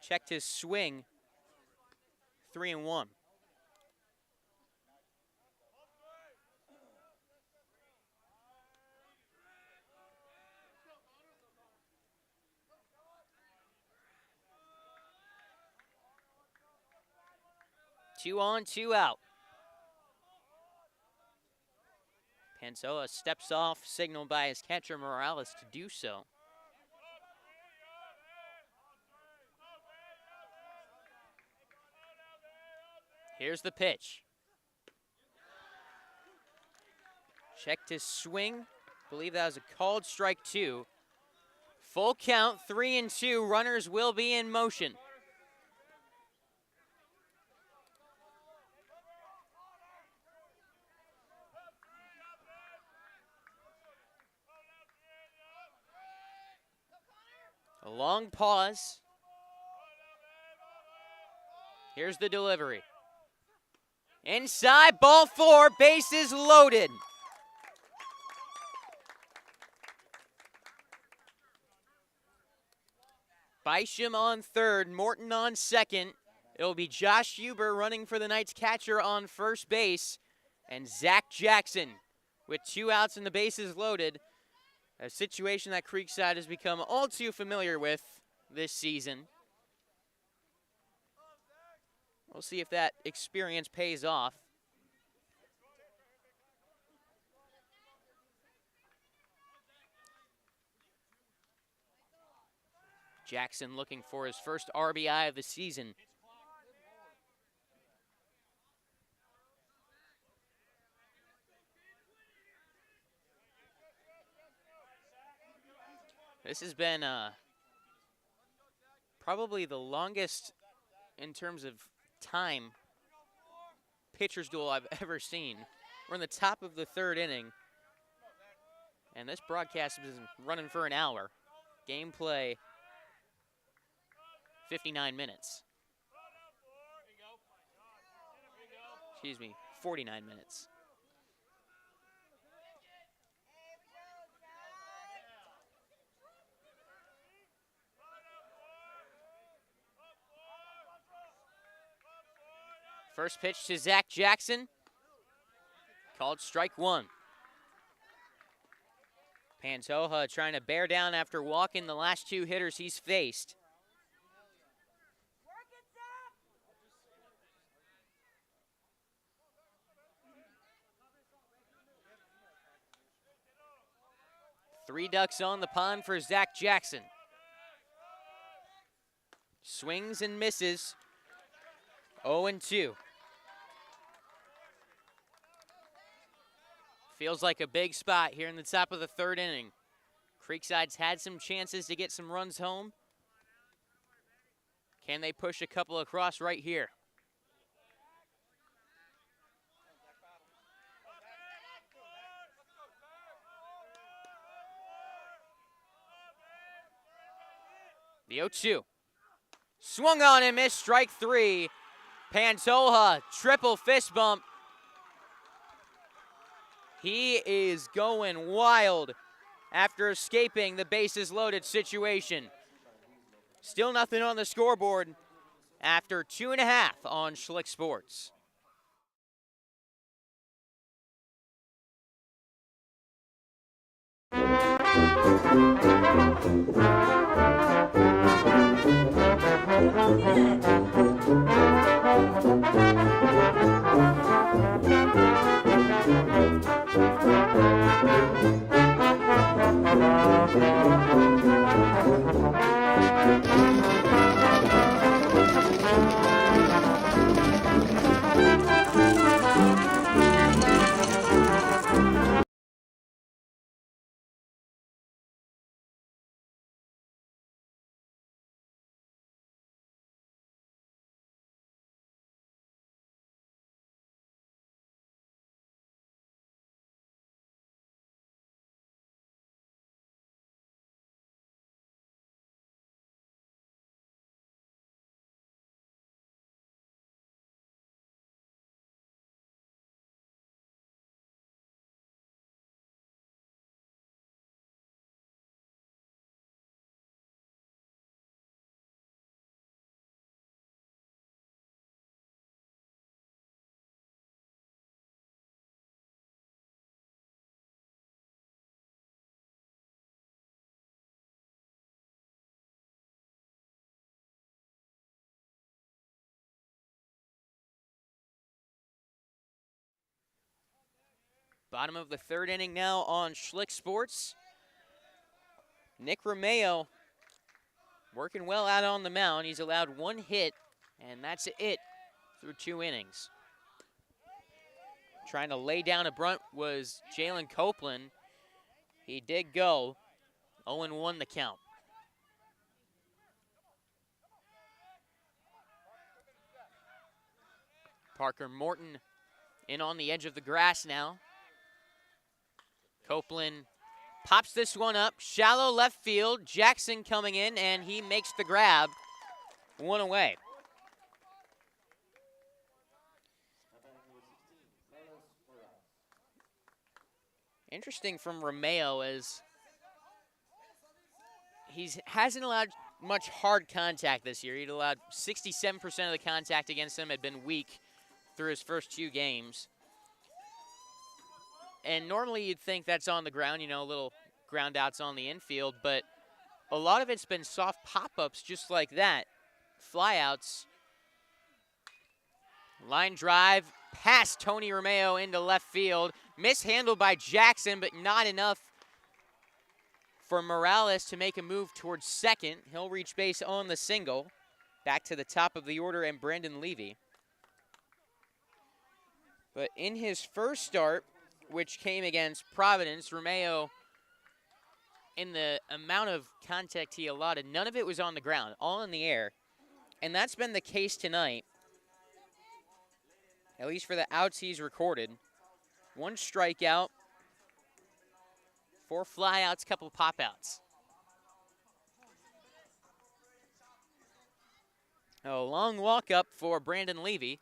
Checked his swing. 3-1. Two on, 2 out. Panzoa steps off, signaled by his catcher Morales to do so. Here's the pitch. Checked his swing. Believe that was a called strike 2. Full count, 3-2. Runners will be in motion. A long pause. Here's the delivery. Inside, ball 4, bases loaded. Bisham on third, Morton on second. It'll be Josh Huber running for the Knights catcher on first base, and Zach Jackson with 2 outs and the bases loaded. A situation that Creekside has become all too familiar with this season. We'll see if that experience pays off. Jackson looking for his first RBI of the season. This has been probably the longest in terms of time pitcher's duel I've ever seen. We're in the top of the 3rd inning, and this broadcast has been running for an hour. Gameplay, 59 minutes. Excuse me, 49 minutes. First pitch to Zach Jackson, called strike 1. Pantoja trying to bear down after walking the last 2 hitters he's faced. Three ducks on the pond for Zach Jackson. Swings and misses. 0-2. Feels like a big spot here in the top of the 3rd inning. Creekside's had some chances to get some runs home. Can they push a couple across right here? The 0-2. Swung on and missed, strike 3. Pantoja, triple fist bump. He is going wild after escaping the bases loaded situation. Still nothing on the scoreboard after 2.5 on Schlick Sports. Bottom of the third inning now on Schlick Sports. Nick Romeo working well out on the mound. He's allowed 1 hit, and that's it through 2 innings. Trying to lay down a bunt was Jalen Copeland. He did go. 0-1 the count. Parker Morton in on the edge of the grass now. Copeland pops this one up. Shallow left field. Jackson coming in, and he makes the grab. 1 away. Interesting from Romeo as he hasn't allowed much hard contact this year. He'd allowed 67% of the contact against him, had been weak through his first 2 games. And normally you'd think that's on the ground, you know, little ground outs on the infield, but a lot of it's been soft pop-ups just like that. Flyouts. Line drive past Tony Romeo into left field. Mishandled by Jackson, but not enough for Morales to make a move towards second. He'll reach base on the single. Back to the top of the order and Brandon Levy. But in his first start, which came against Providence, Romeo, in the amount of contact he allotted, none of it was on the ground, all in the air. And that's been the case tonight, at least for the outs he's recorded. 1 strikeout, 4 flyouts, couple pop-outs. A long walk up for Brandon Levy.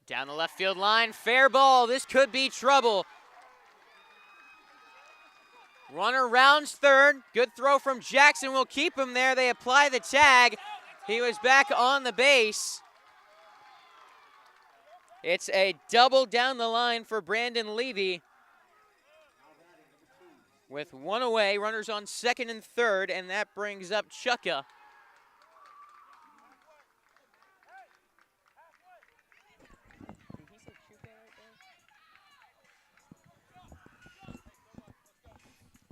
Down the left field line, fair ball. This could be trouble. Runner rounds third. Good throw from Jackson will keep him there. They apply the tag. He was back on the base. It's a double down the line for Brandon Levy. With 1 away, runners on second and third, and that brings up Chuka.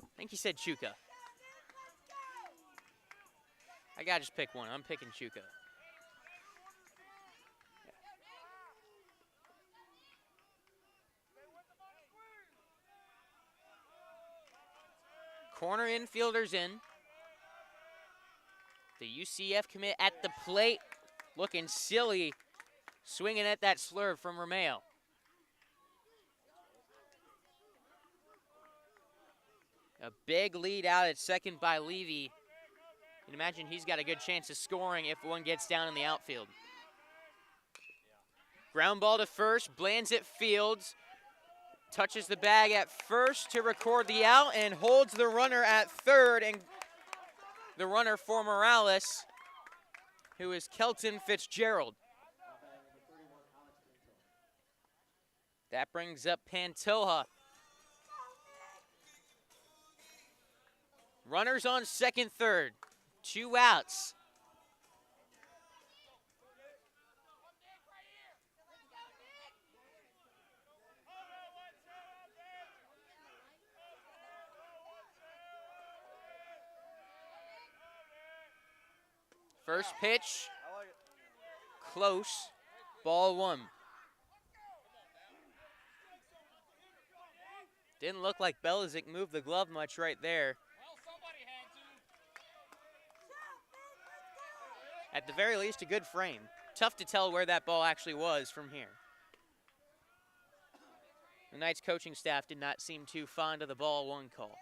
I think he said Chuka. I gotta just pick one. I'm picking Chuka. Corner infielders in. The UCF commit at the plate, looking silly, swinging at that slurve from Romeo. A big lead out at second by Levy. You can imagine he's got a good chance of scoring if one gets down in the outfield. Ground ball to first, Blands it fields. Touches the bag at first to record the out and holds the runner at third. And the runner for Morales, who is Kelton Fitzgerald. That brings up Pantoja. Runners on second, third. 2 outs. First pitch. Close. Ball 1. Didn't look like Belizik moved the glove much right there. At the very least, a good frame. Tough to tell where that ball actually was from here. The Knights coaching staff did not seem too fond of the ball 1 call.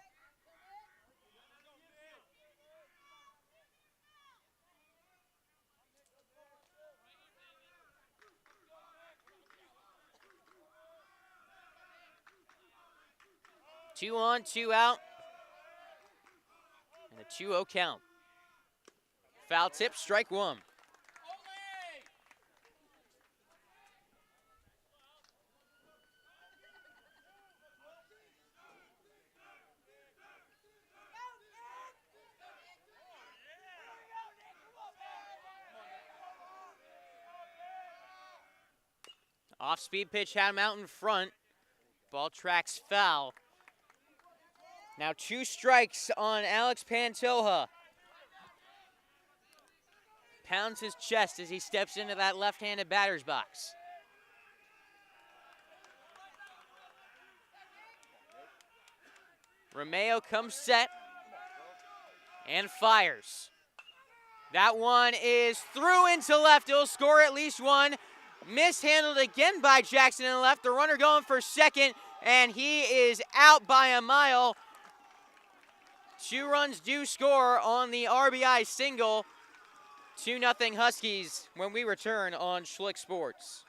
Two on, 2 out. And a 2-0 count. Foul tip, strike 1. Off-speed pitch had him out in front. Ball tracks foul. Now 2 strikes on Alex Pantoja. Pounds his chest as he steps into that left-handed batter's box. Romeo comes set and fires. That one is through into left. It'll score at least one. Mishandled again by Jackson in the left. The runner going for second, and he is out by a mile. 2 runs do score on the RBI single. 2-0 Huskies when we return on Schlick Sports.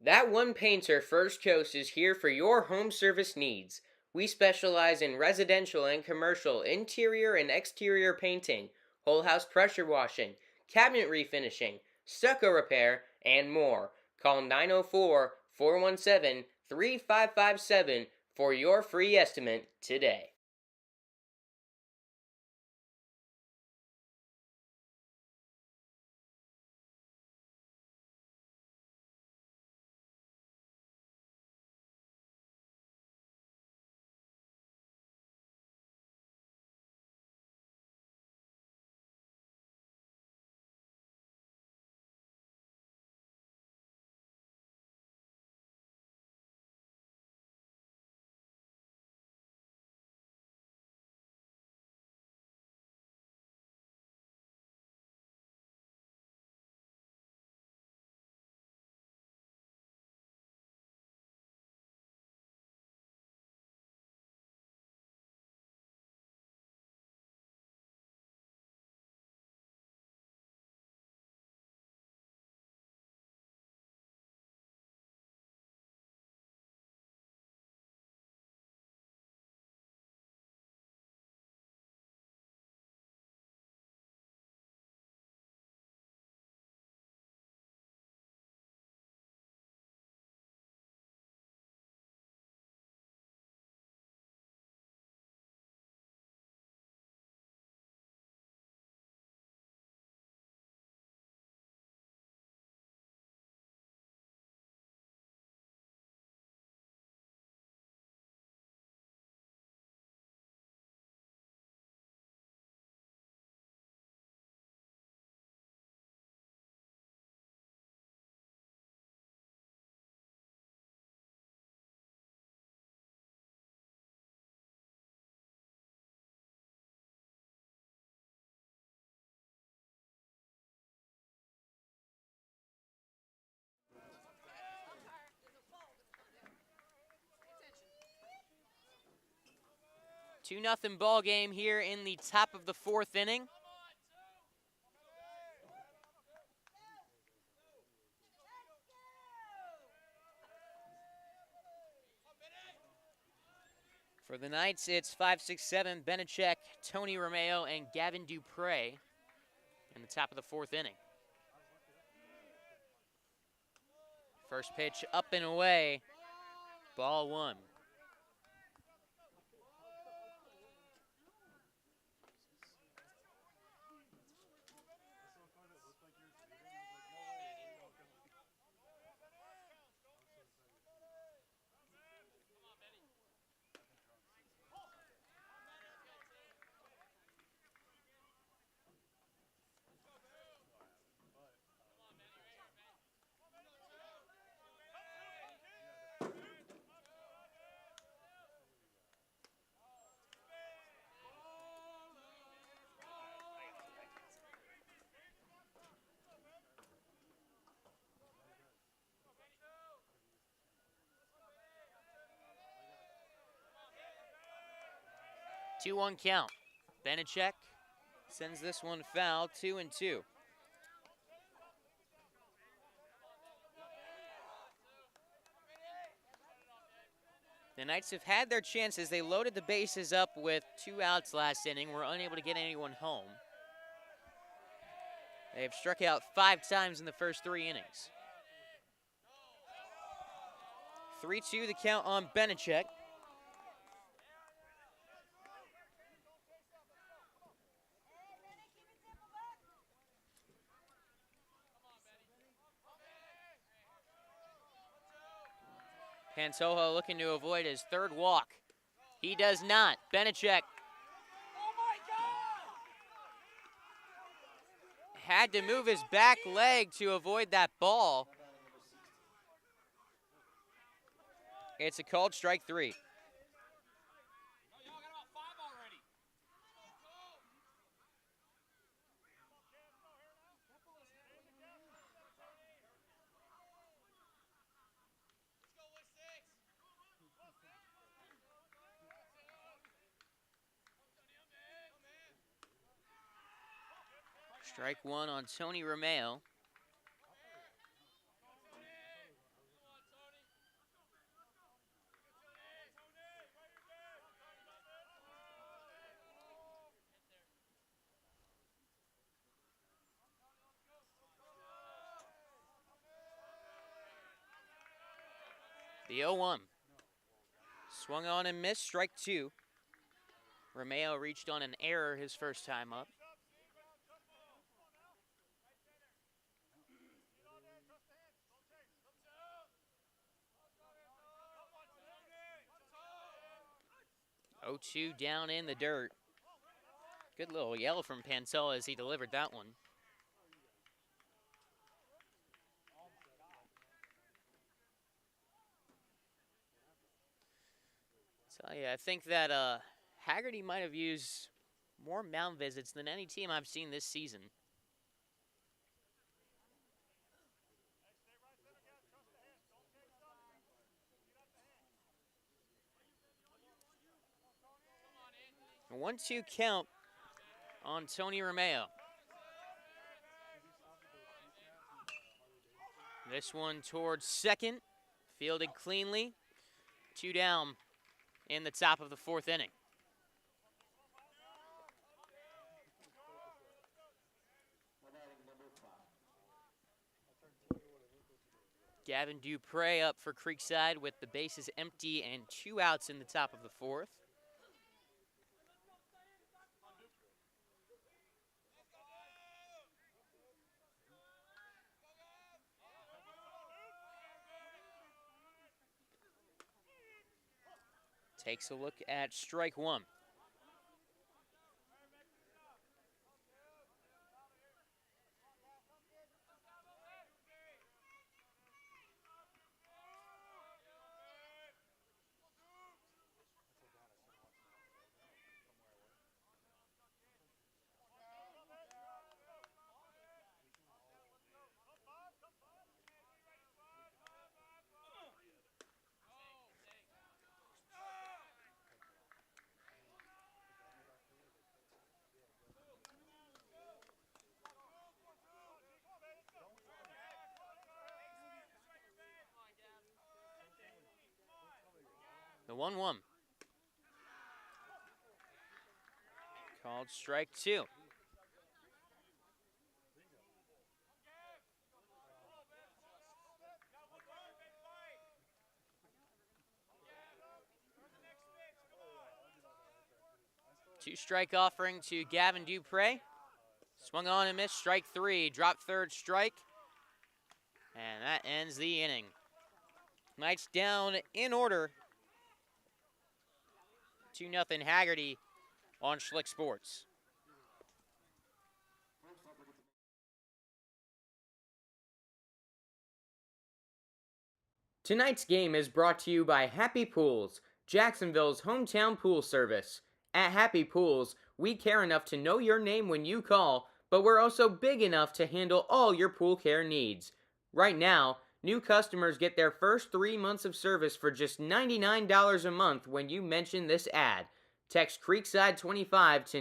That One Painter First Coast is here for your home service needs. We specialize in residential and commercial interior and exterior painting, whole house pressure washing, cabinet refinishing, stucco repair, and more. Call 904-417-3557 for your free estimate today. Two nothing ball game here in the top of the 4th inning. For the Knights, it's 5-6-7, Benechek, Tony Romeo, and Gavin Dupre in the top of the 4th inning. First pitch up and away, ball 1. Two-one count. Benechek sends this one foul, 2-2. The Knights have had their chances. They loaded the bases up with 2 outs last inning. Were unable to get anyone home. They have struck out 5 times in the first 3 innings. 3-2 the count on Benechek. Pantoja looking to avoid his third walk. He does not. Benechek had to move his back leg to avoid that ball. It's a called strike 3. Strike 1 on Tony Romeo. The 0-1. Swung on and missed, strike 2. Romeo reached on an error his first time up. Oh, 2 down in the dirt. Good little yell from Pantoja as he delivered that one. So yeah, I think that Hagerty might have used more mound visits than any team I've seen this season. A 1-2 count on Tony Romeo. This one towards second, fielded cleanly. 2 down in the top of the 4th inning. Gavin Dupre up for Creekside with the bases empty and 2 outs in the top of the 4th. Takes a look at strike 1. The 1-1. Called strike 2. Two-strike offering to Gavin Dupre. Swung on and missed, strike 3. Drop third strike. And that ends the inning. Knights down in order. 2-0 Hagerty on Schlick Sports. Tonight's game is brought to you by Happy Pools, Jacksonville's hometown pool service. At Happy Pools, we care enough to know your name when you call, but we're also big enough to handle all your pool care needs. Right now, new customers get their first 3 months of service for just $99 a month when you mention this ad. Text Creekside 25 to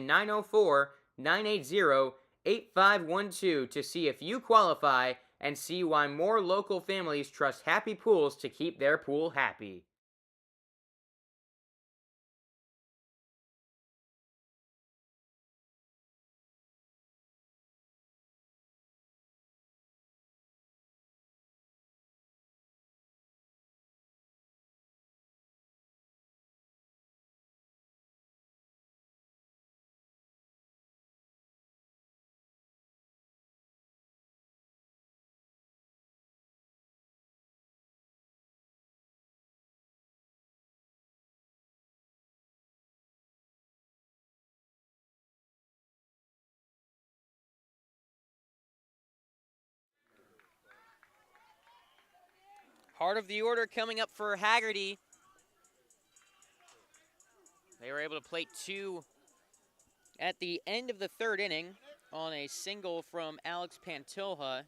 904-980-8512 to see if you qualify and see why more local families trust Happy Pools to keep their pool happy. Part of the order coming up for Hagerty. They were able to plate 2 at the end of the 3rd inning on a single from Alex Pantoja.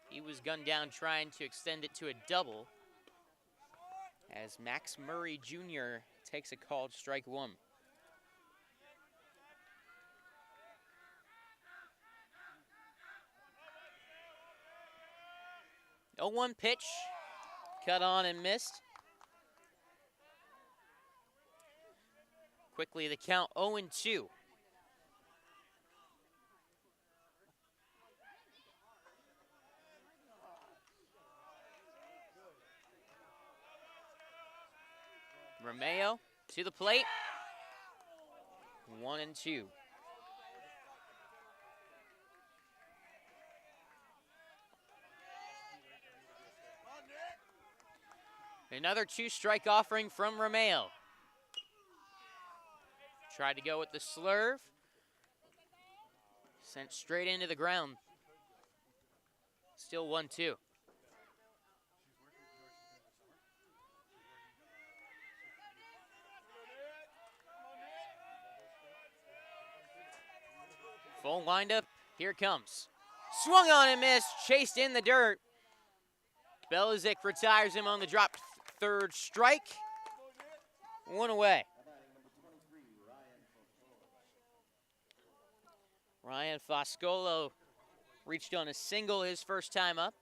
He was gunned down trying to extend it to a double as Max Murray Jr. takes a called strike 1. 0-1 pitch, cut on and missed. Quickly the count 0-2. Romeo to the plate. 1-2. Another 2-strike offering from Romeo. Tried to go with the slurve. Sent straight into the ground. Still 1-2. Full windup, here it comes. Swung on and missed, chased in the dirt. Belichick retires him on the drop. 3rd strike. 1 away. Ryan Foscolo reached on a single his first time up.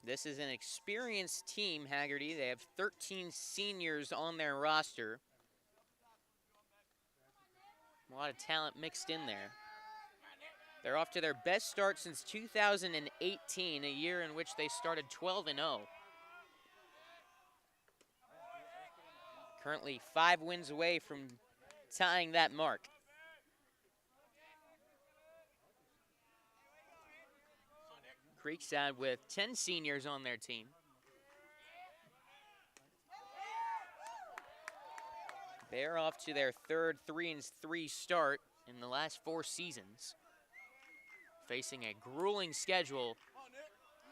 This is an experienced team, Hagerty. They have 13 seniors on their roster. A lot of talent mixed in there. They're off to their best start since 2018, a year in which they started 12-0. Currently 5 wins away from tying that mark. Creekside with 10 seniors on their team. They're off to their 3rd 3-3 start in the last 4 seasons. Facing a grueling schedule.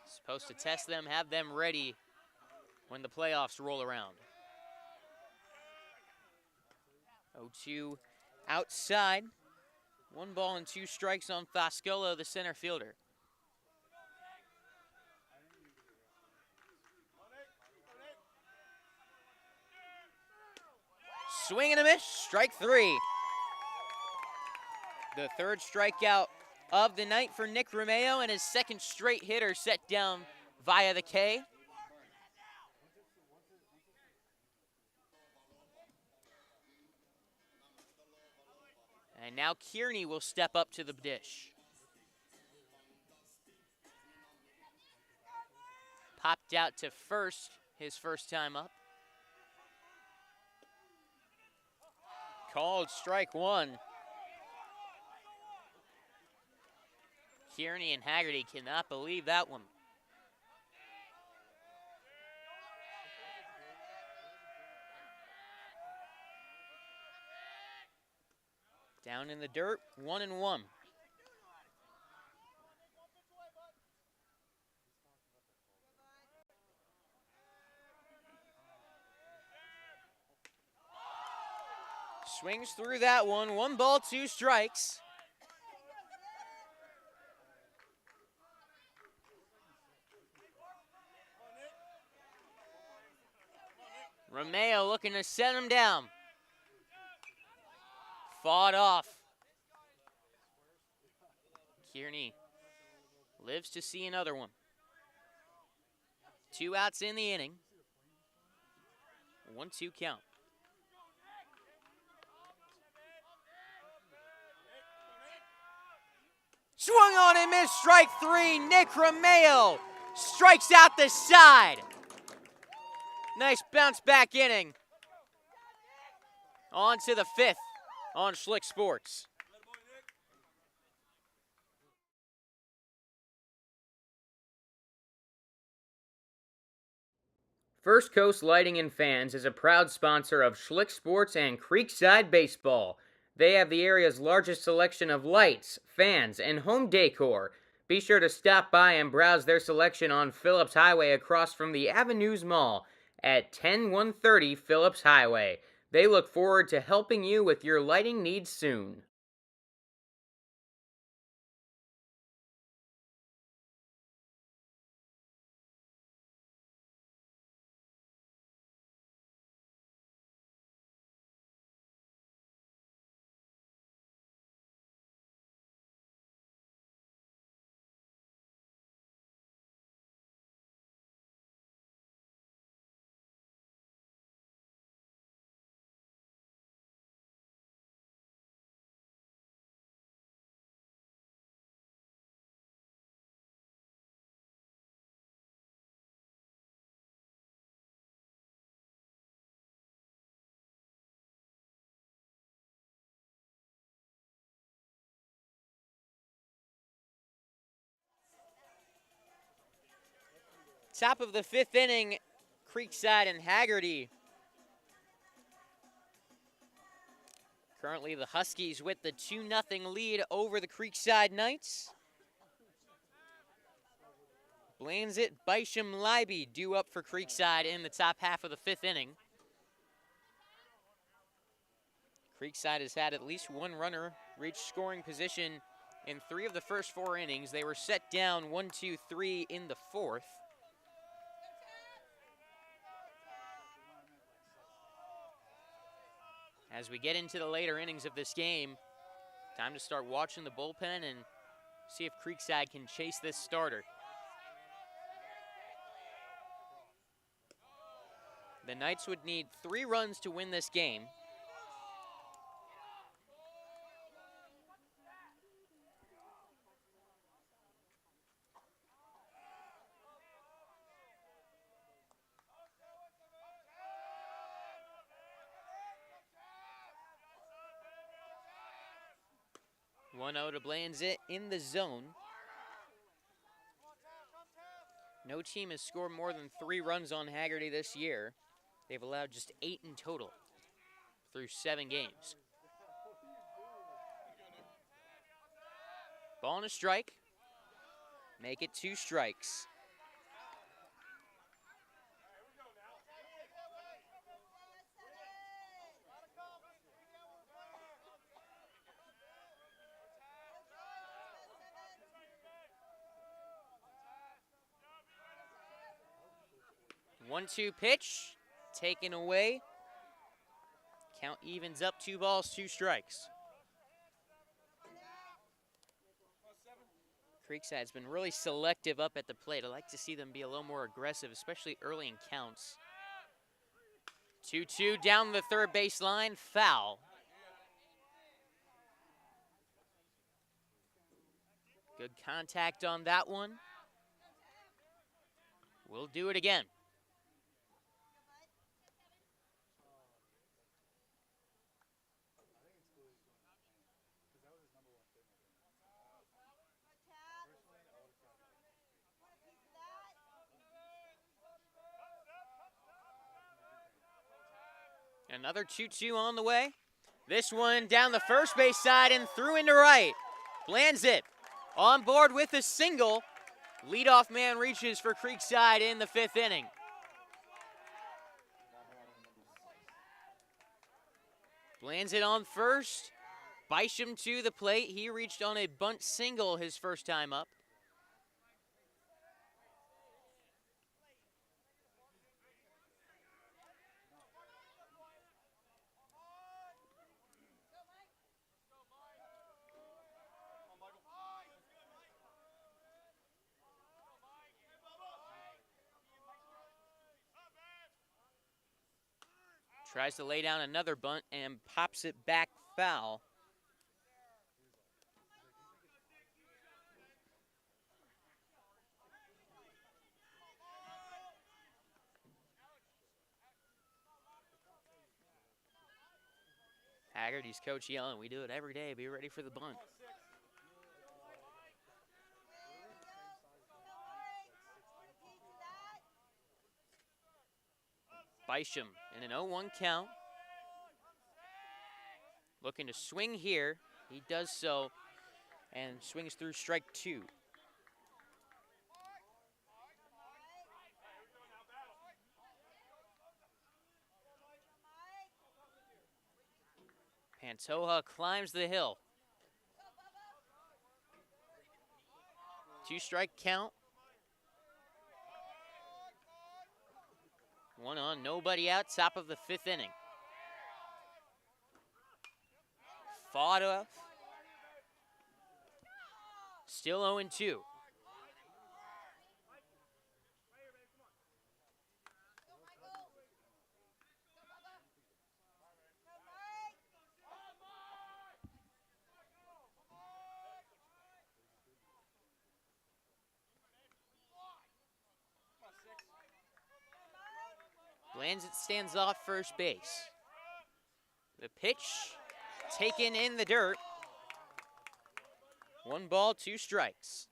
Supposed to test them, have them ready when the playoffs roll around. 0-2 outside. 1 ball and 2 strikes on Foscolo, the center fielder. Swing and a miss, strike 3. The 3rd strikeout of the night for Nick Romeo, and his 2nd straight hitter set down via the K. And now Kearney will step up to the dish. Popped out to first his first time up. Called strike 1. Kearney and Hagerty cannot believe that one. Down in the dirt, 1-1. Swings through that one. 1 ball, 2 strikes. Romeo looking to set him down. Fought off. Kearney lives to see another one. 2 outs in the inning. 1-2 count. Swung on and missed, strike 3. Nick Romeo strikes out the side. Nice bounce back inning. On to the 5th on Schlick Sports. First Coast Lighting and Fans is a proud sponsor of Schlick Sports and Creekside Baseball. They have the area's largest selection of lights, fans, and home decor. Be sure to stop by and browse their selection on Phillips Highway across from the Avenues Mall at 10130 Phillips Highway. They look forward to helping you with your lighting needs soon. Top of the fifth inning, Creekside and Hagerty. Currently the Huskies with the 2-0 lead over the Creekside Knights. Blanzit, Bisham, Leiby due up for Creekside in the top half of the fifth inning. Creekside has had at least one runner reach scoring position in 3 of the first 4 innings. They were set down 1-2-3 in the fourth. As we get into the later innings of this game, time to start watching the bullpen and see if Creekside can chase this starter. The Knights would need 3 runs to win this game. One out to Blanzit in the zone. No team has scored more than 3 runs on Hagerty this year. They've allowed just 8 in total through 7 games. Ball and a strike. Make it 2 strikes. One-two pitch, taken away. Count evens up, 2 balls, 2 strikes. Creekside's been really selective up at the plate. I like to see them be a little more aggressive, especially early in counts. 2-2 down the third base line, foul. Good contact on that one. We'll do it again. Another 2-2 on the way. This one down the first base side and through into right. Blanzit on board with a single. Leadoff man reaches for Creekside in the 5th inning. Blanzit on first. Bisham to the plate. He reached on a bunt single his first time up. Tries to lay down another bunt and pops it back foul. Hagerty's coach yelling, "We do it every day, be ready for the bunt." Bisham in an 0-1 count. Looking to swing here. He does so and swings through strike 2. Pantoja climbs the hill. 2-strike count. 1 on, nobody out, top of the 5th inning. Fought off. Still 0-2. Blanzett stands off first base. The pitch taken in the dirt. 1 ball, 2 strikes.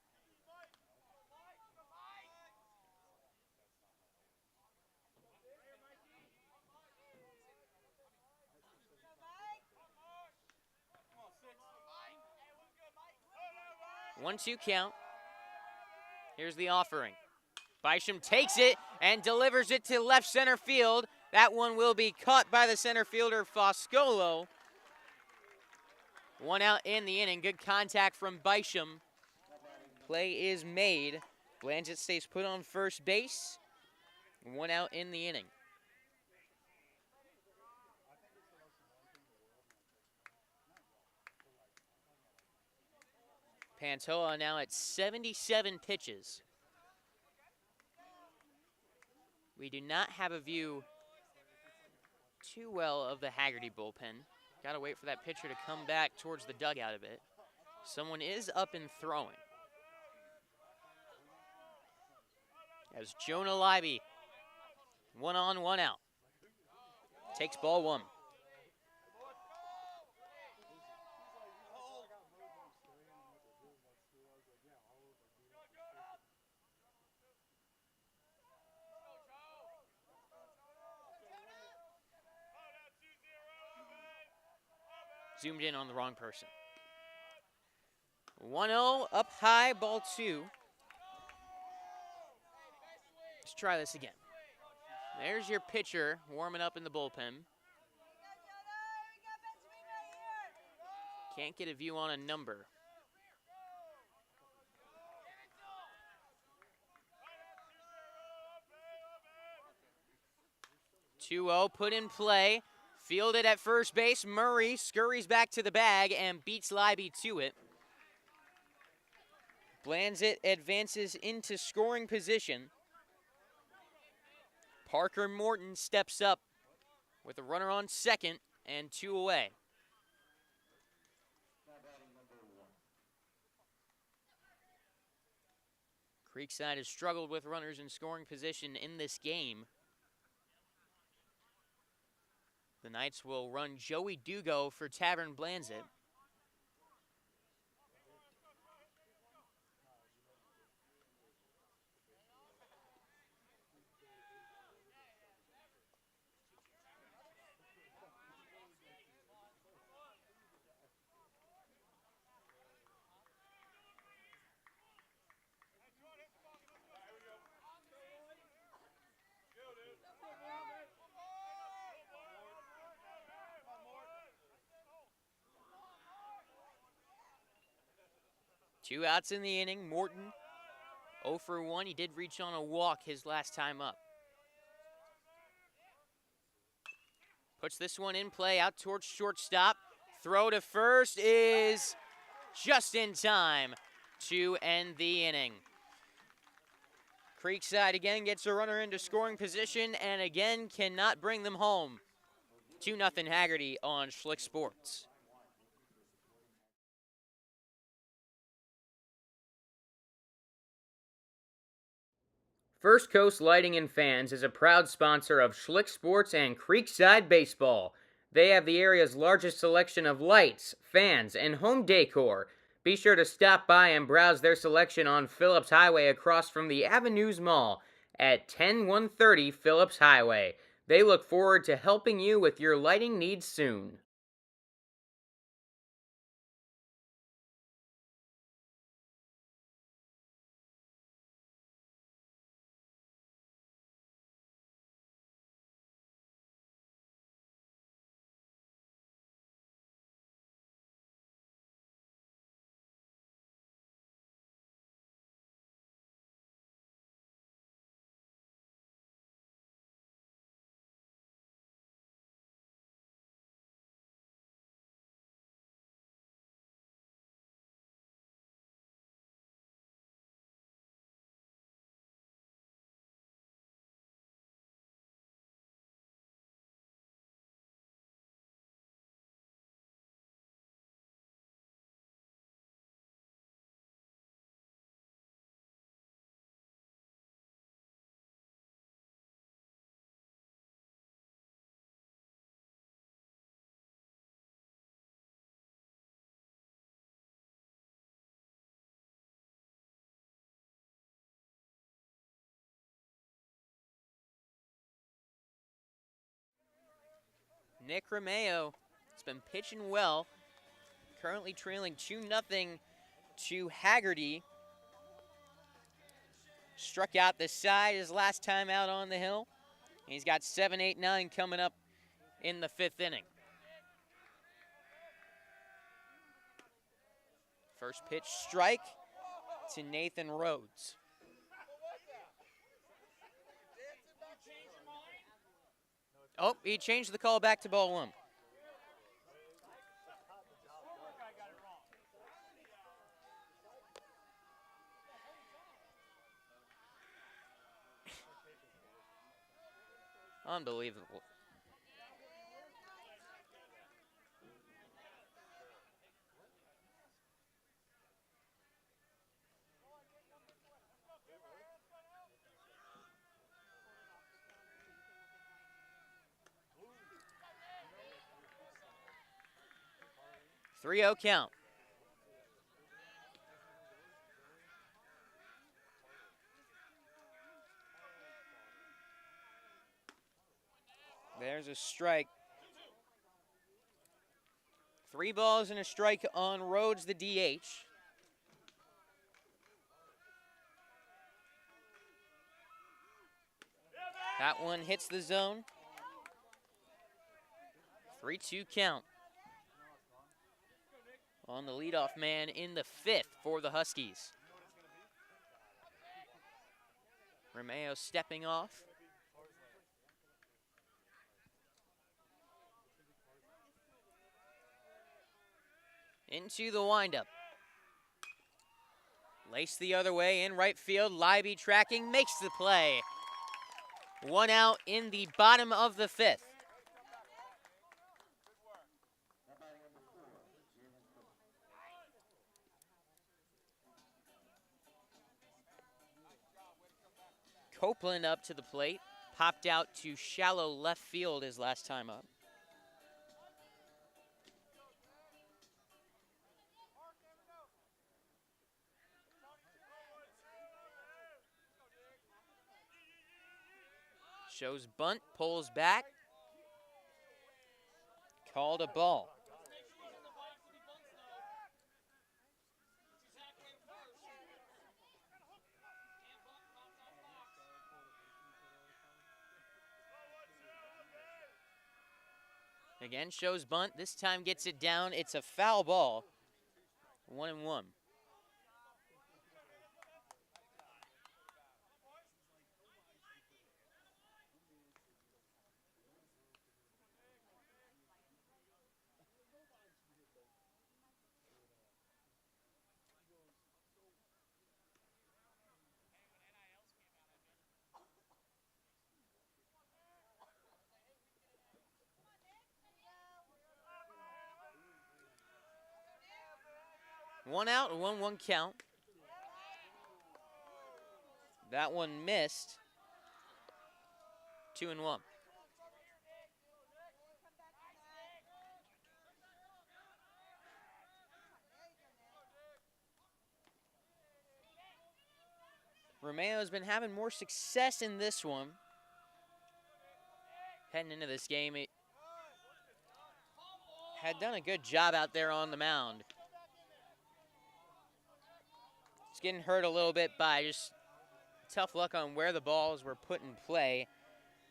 One, 2 count. Here's the offering. Bisham takes it and delivers it to left center field. That one will be caught by the center fielder, Foscolo. 1 out in the inning. Good contact from Bisham. Play is made. Blanchett stays put on first base. 1 out in the inning. Pantoja now at 77 pitches. We do not have a view too well of the Hagerty bullpen. Got to wait for that pitcher to come back towards the dugout a bit. Someone is up and throwing. As Jonah Libby, 1 on, 1 out. Takes ball 1. Zoomed in on the wrong person. 1-0, up high, ball 2. Let's try this again. There's your pitcher warming up in the bullpen. Can't get a view on a number. Two-0 put in play. Fielded at first base. Murray scurries back to the bag and beats Libby to it. Blanzett advances into scoring position. Parker Morton steps up with a runner on second and 2 away. Creekside has struggled with runners in scoring position in this game. The Knights will run Joey Dugo for Tavern Blanzett. Two outs in the inning. Morton 0 for 1. He did reach on a walk his last time up. Puts this one in play out towards shortstop. Throw to first is just in time to end the inning. Creekside again gets a runner into scoring position and again cannot bring them home. 2-0 Hagerty on Schlick Sports. First Coast Lighting and Fans is a proud sponsor of Schlick Sports and Creekside Baseball. They have the area's largest selection of lights, fans, and home decor. Be sure to stop by and browse their selection on Phillips Highway across from the Avenues Mall at 10130 Phillips Highway. They look forward to helping you with your lighting needs soon. Nick Romeo has been pitching well. Currently trailing 2-0 to Hagerty. Struck out the side his last time out on the hill. He's got 7, 8, 9 coming up in the 5th inning. First pitch strike to Nathan Rhodes. Oh, he changed the call back to ball 1. Unbelievable. Three-0 count. There's a strike. 3 balls and a strike on Rhodes, the DH. That one hits the zone. 3-2 count on the leadoff man in the 5th for the Huskies. Romeo stepping off. Into the windup. Lace the other way in right field. Libby tracking, makes the play. 1 out in the bottom of the 5th. Copeland up to the plate. Popped out to shallow left field his last time up. Shows bunt, pulls back. Called a ball. Again, shows bunt. This time gets it down. It's a foul ball. 1-1. One out, a 1-1 count. That one missed. 2-1. Romeo's been having more success in this one. Heading into this game, he had done a good job out there on the mound. He's getting hurt a little bit by just tough luck on where the balls were put in play.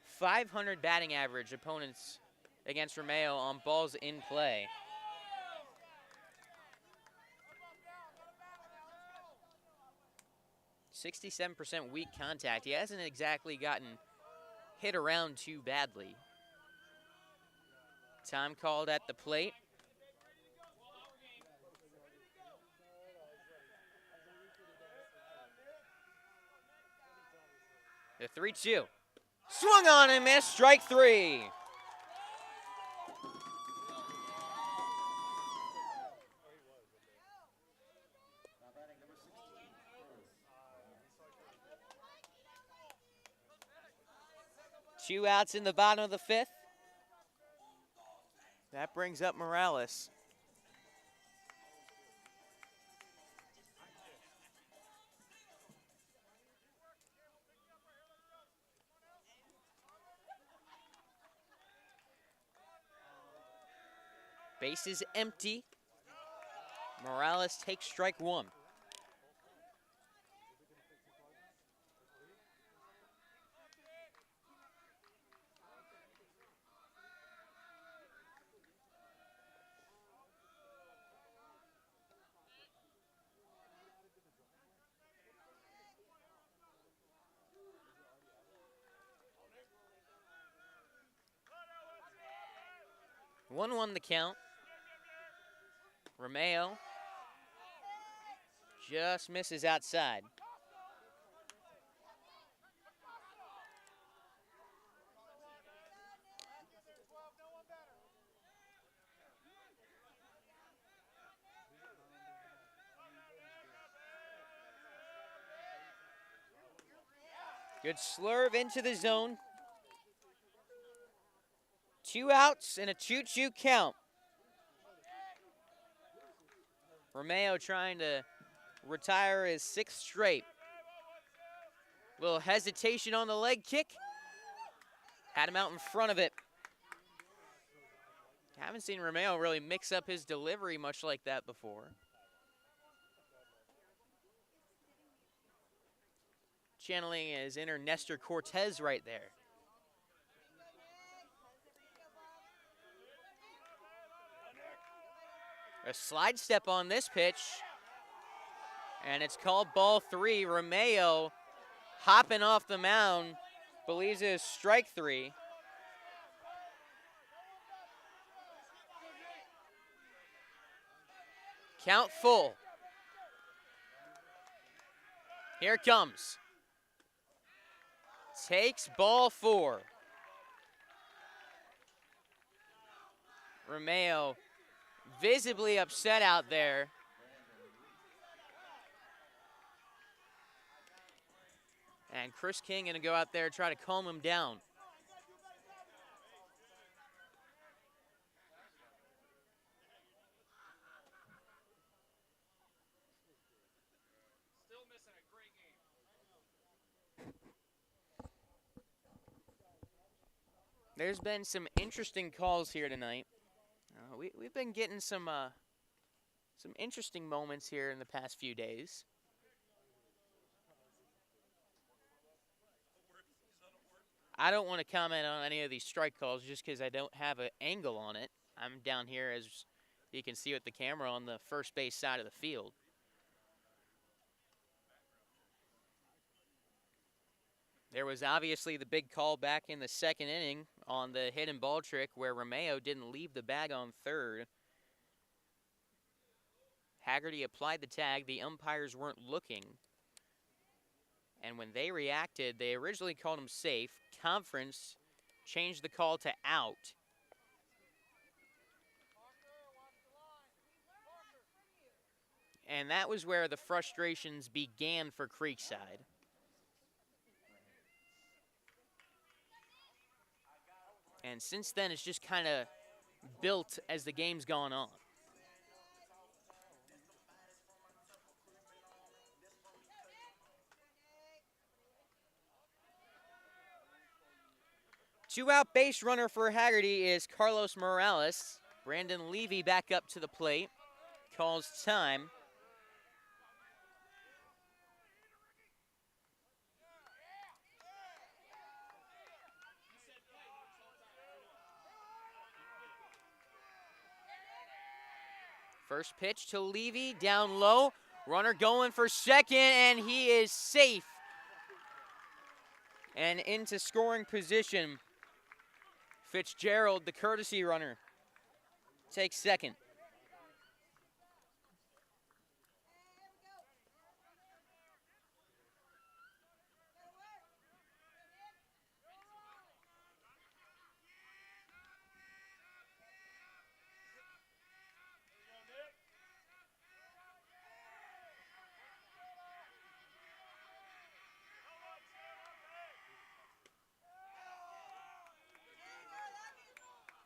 500 batting average opponents against Romeo on balls in play. .67% weak contact. He hasn't exactly gotten hit around too badly. Time called at the plate. The 3-2. Swung on and missed. Strike 3. Two outs in the bottom of the 5th. That brings up Morales. Base is empty. Morales takes strike one. One the count. Romeo just misses outside. Good slurve into the zone. 2 outs and a 2-2 count. Romeo trying to retire his 6th straight. Little hesitation on the leg kick. Had him out in front of it. Haven't seen Romeo really mix up his delivery much like that before. Channeling his inner Nestor Cortez right there. A slide step on this pitch. And it's called ball 3. Romeo hopping off the mound. Believes it is strike 3. Count full. Here it comes. Takes ball 4. Romeo visibly upset out there. And Chris King gonna go out there and try to calm him down. There's been some interesting calls here tonight. We've been getting some interesting moments here in the past few days. I don't want to comment on any of these strike calls just because I don't have an angle on it. I'm down here, as you can see with the camera, on the first base side of the field. There was obviously the big call back in the 2nd inning on the hit and ball trick where Romeo didn't leave the bag on 3rd. Hagerty applied the tag. The umpires weren't looking. And when they reacted, they originally called him safe. Conference changed the call to out. And that was where the frustrations began for Creekside. And since then, it's just kind of built as the game's gone on. Two-out base runner for Hagerty is Carlos Morales. Brandon Levy back up to the plate. Calls time. First pitch to Levy, down low. Runner going for second, and he is safe. And into scoring position. Fitzgerald, the courtesy runner, takes second.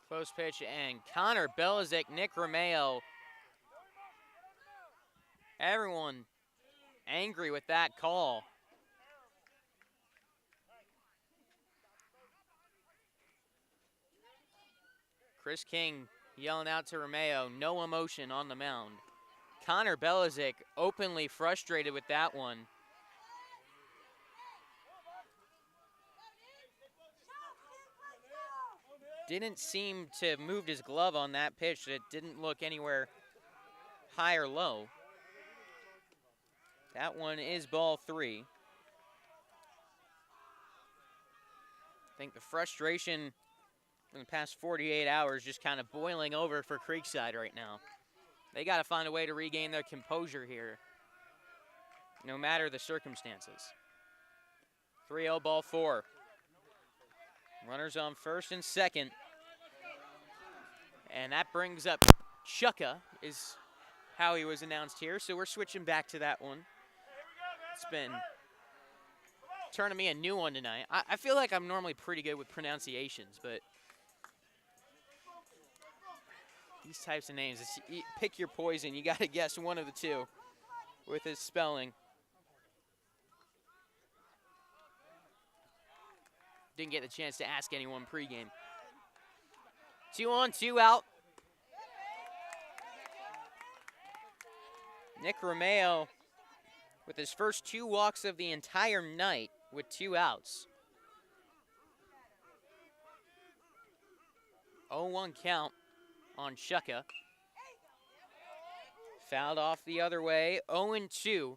Close pitch, and Connor Belichick, Nick Romeo. Everyone angry with that call. Chris King yelling out to Romeo, no emotion on the mound. Connor Belizik openly frustrated with that one. Didn't seem to have moved his glove on that pitch. It didn't look anywhere high or low. That one is ball 3. I think the frustration in the past 48 hours just kind of boiling over for Creekside right now. They got to find a way to regain their composure here, no matter the circumstances. 3-0 ball 4. Runners on first and second. And that brings up Chucka, is how he was announced here. So we're switching back to that one. It's been turning me a new one tonight. I feel like I'm normally pretty good with pronunciations, but these types of names, pick your poison. You got to guess one of the two with his spelling. Didn't get the chance to ask anyone pregame. 2 on, 2 out. Nick Romeo with his first 2 walks of the entire night with 2 outs. 0-1 count on Chucka. Fouled off the other way, 0-2.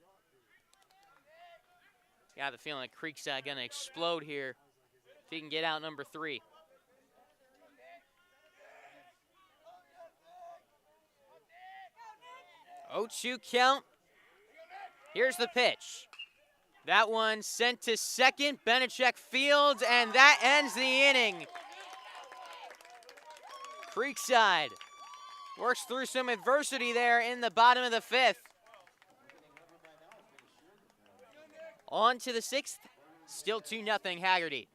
Got the feeling like Creekside gonna explode here if he can get out number 3. 0-2 count. Here's the pitch. That one sent to second. Benechek fields, and that ends the inning. Creekside works through some adversity there in the bottom of the 5th. On to the 6th. Still 2-0 Hagerty.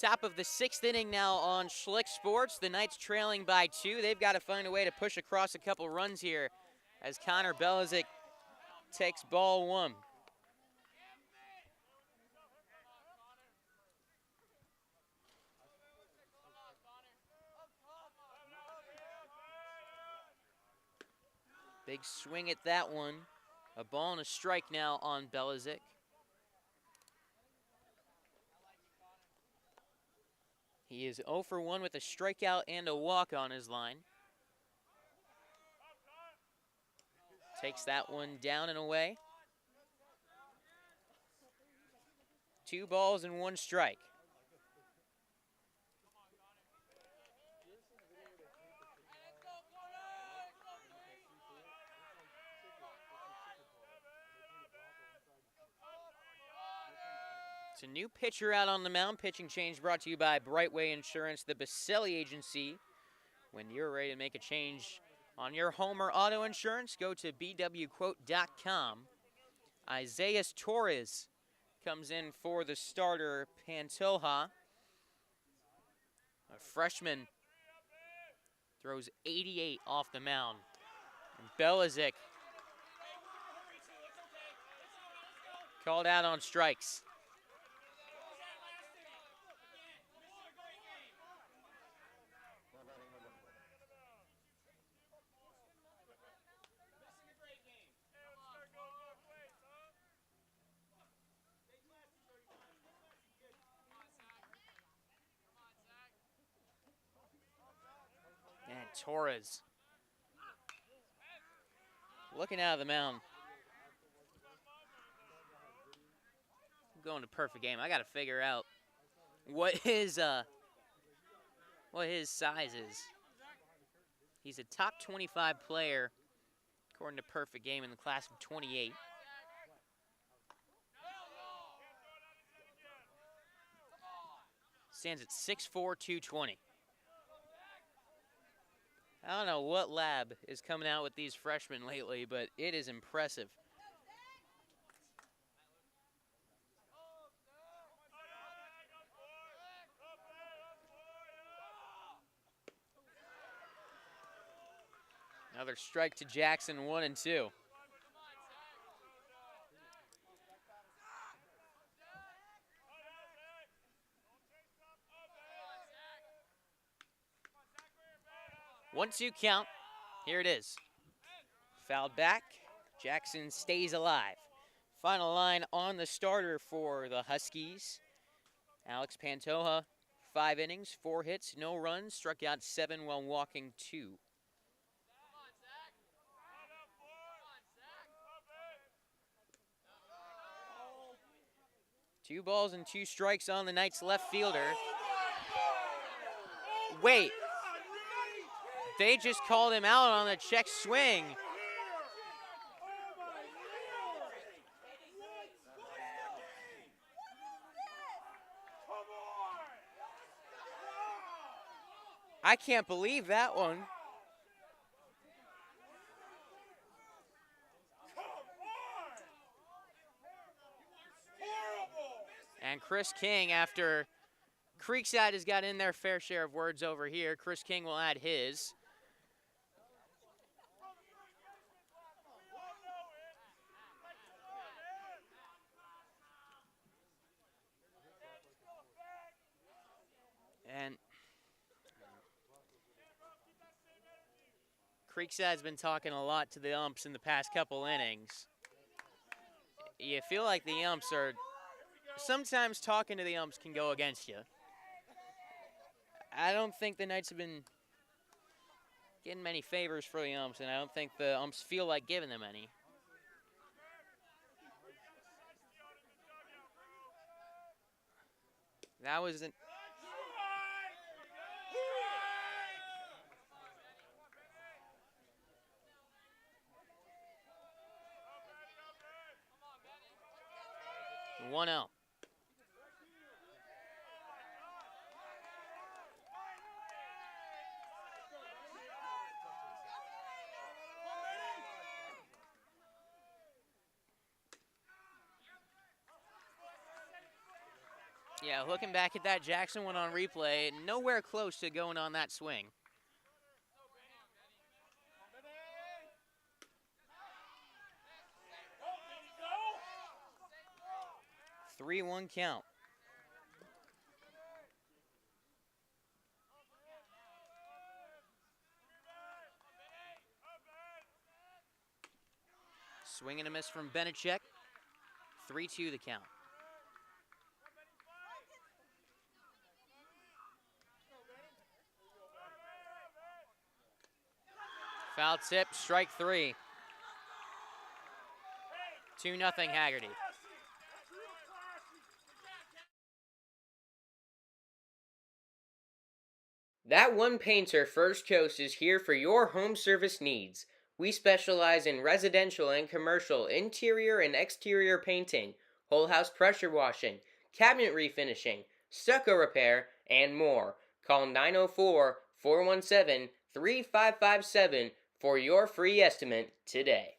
Top of the 6th inning now on Schlick Sports. The Knights trailing by 2. They've got to find a way to push across a couple runs here as Connor Belizik takes ball one. Big swing at that one. A ball and a strike now on Belizik. He is 0 for 1 with a strikeout and a walk on his line. Takes that one down and away. 2 balls and 1 strike. It's a new pitcher out on the mound. Pitching change brought to you by Brightway Insurance, the Baselli Agency. When you're ready to make a change on your home or auto insurance, go to bwquote.com. Isaias Torres comes in for the starter, Pantoja. A freshman throws 88 off the mound. And Belizik called out on strikes. And Torres looking out of the mound. I'm going to perfect game. I got to figure out what his size is. He's a top 25 player according to Perfect Game in the class of 28. Stands at 6'4", 220. I don't know what lab is coming out with these freshmen lately, but it is impressive. Another strike to Jackson, 1-2. One-two count. Here it is. Fouled back. Jackson stays alive. Final line on the starter for the Huskies. Alex Pantoja, 5 innings, 4 hits, no runs, struck out 7 while walking 2. Two balls and 2 strikes on the Knights left fielder. Wait. They just called him out on the check swing. I can't believe that one. And Chris King, after Creekside has got in their fair share of words over here, Chris King will add his. And Creekside's been talking a lot to the umps in the past couple innings. You feel like the umps are, sometimes talking to the umps can go against you. I don't think the Knights have been getting many favors for the umps, and I don't think the umps feel like giving them any. That was an... One out. Yeah, looking back at that Jackson one on replay, nowhere close to going on that swing. 3-1 count. Swing and a miss from Benechek. 3-2 the count. Foul tip, strike 3. 2-0 Hagerty. That One Painter First Coast is here for your home service needs. We specialize in residential and commercial interior and exterior painting, whole house pressure washing, cabinet refinishing, stucco repair, and more. Call 904-417-3557 for your free estimate today.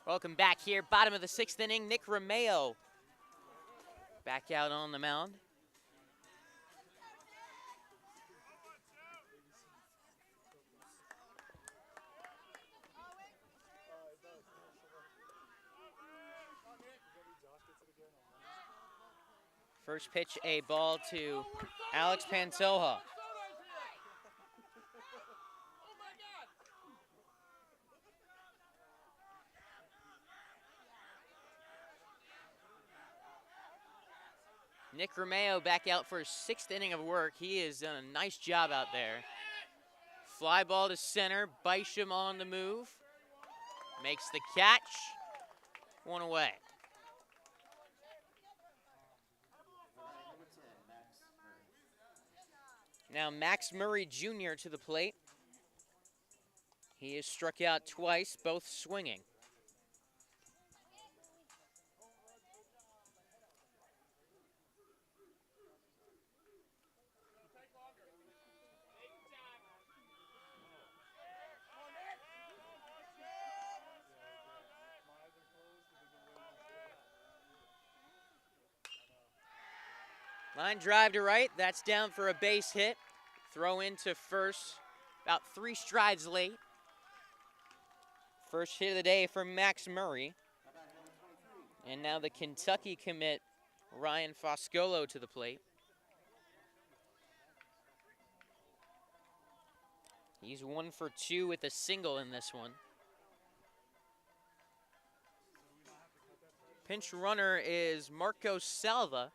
Welcome back here, bottom of the 6th inning. Nick Romeo back out on the mound. First pitch, a ball to Alex Pantoja. Nick Romeo back out for his 6th inning of work. He has done a nice job out there. Fly ball to center, Bisham on the move. Makes the catch, 1 away. Now Max Murray Jr. to the plate. He has struck out twice, both swinging. Line drive to right, that's down for a base hit. Throw into first, about 3 strides late. First hit of the day for Max Murray. And now the Kentucky commit, Ryan Foscolo to the plate. He's 1 for 2 with a single in this one. Pinch runner is Marco Salva.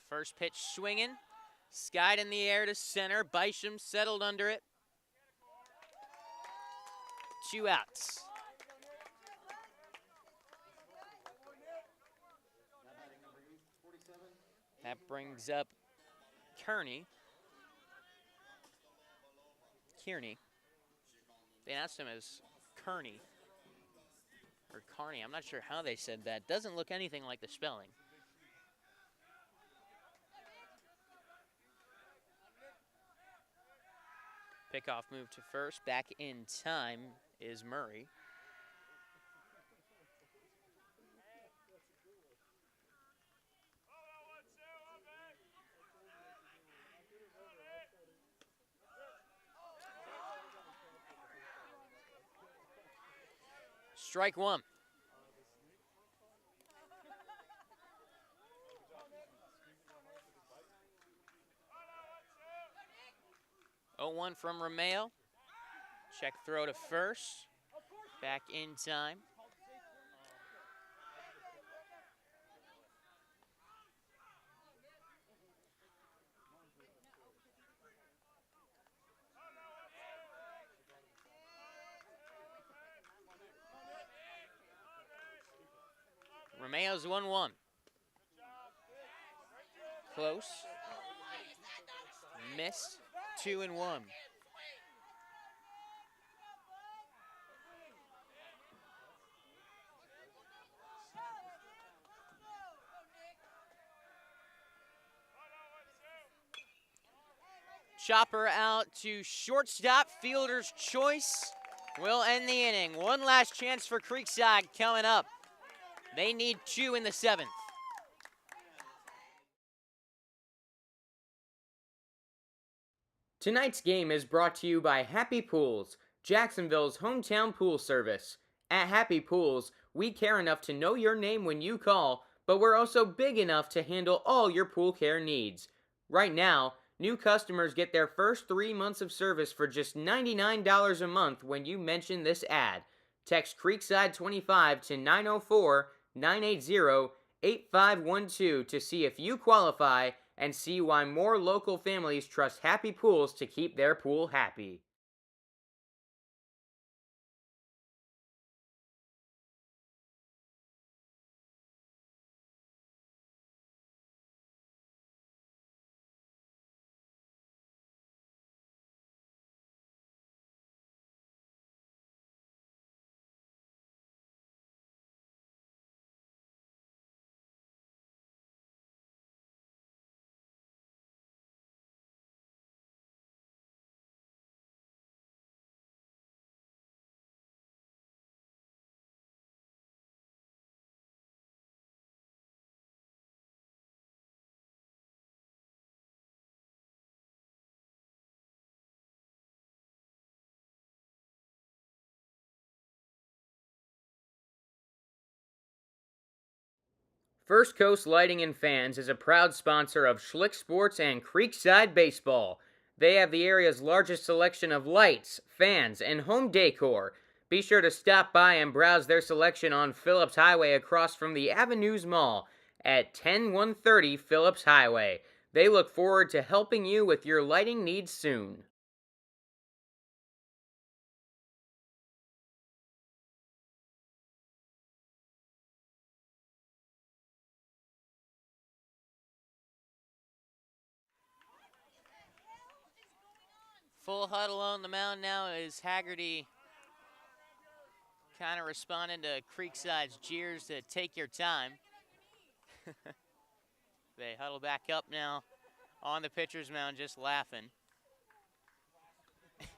First pitch swinging, skied in the air to center. Bisham settled under it. 2 outs. That brings up Kearney. They announced him as Kearney. Or Carney. I'm not sure how they said that. Doesn't look anything like the spelling. Pickoff move to first. Back in time is Murray. Strike one. 0-1 from Romeo. Check throw to first. Back in time. Romeo's 1-1. Close. Missed. 2-1. Chopper out to shortstop. Fielder's choice will end the inning. One last chance for Creekside coming up. They need 2 in the 7th. Tonight's game is brought to you by Happy Pools, Jacksonville's hometown pool service. At Happy Pools, we care enough to know your name when you call, but we're also big enough to handle all your pool care needs. Right now, new customers get their first 3 months of service for just $99 a month when you mention this ad. Text Creekside25 to 904-980-8512 to see if you qualify and see why more local families trust Happy Pools to keep their pool happy. First Coast Lighting and Fans is a proud sponsor of Schlick Sports and Creekside Baseball. They have the area's largest selection of lights, fans, and home decor. Be sure to stop by and browse their selection on Phillips Highway across from the Avenues Mall at 10130 Phillips Highway. They look forward to helping you with your lighting needs soon. Full huddle on the mound now is Hagerty kind of responding to Creekside's jeers to take your time. They huddle back up now on the pitcher's mound, just laughing. It's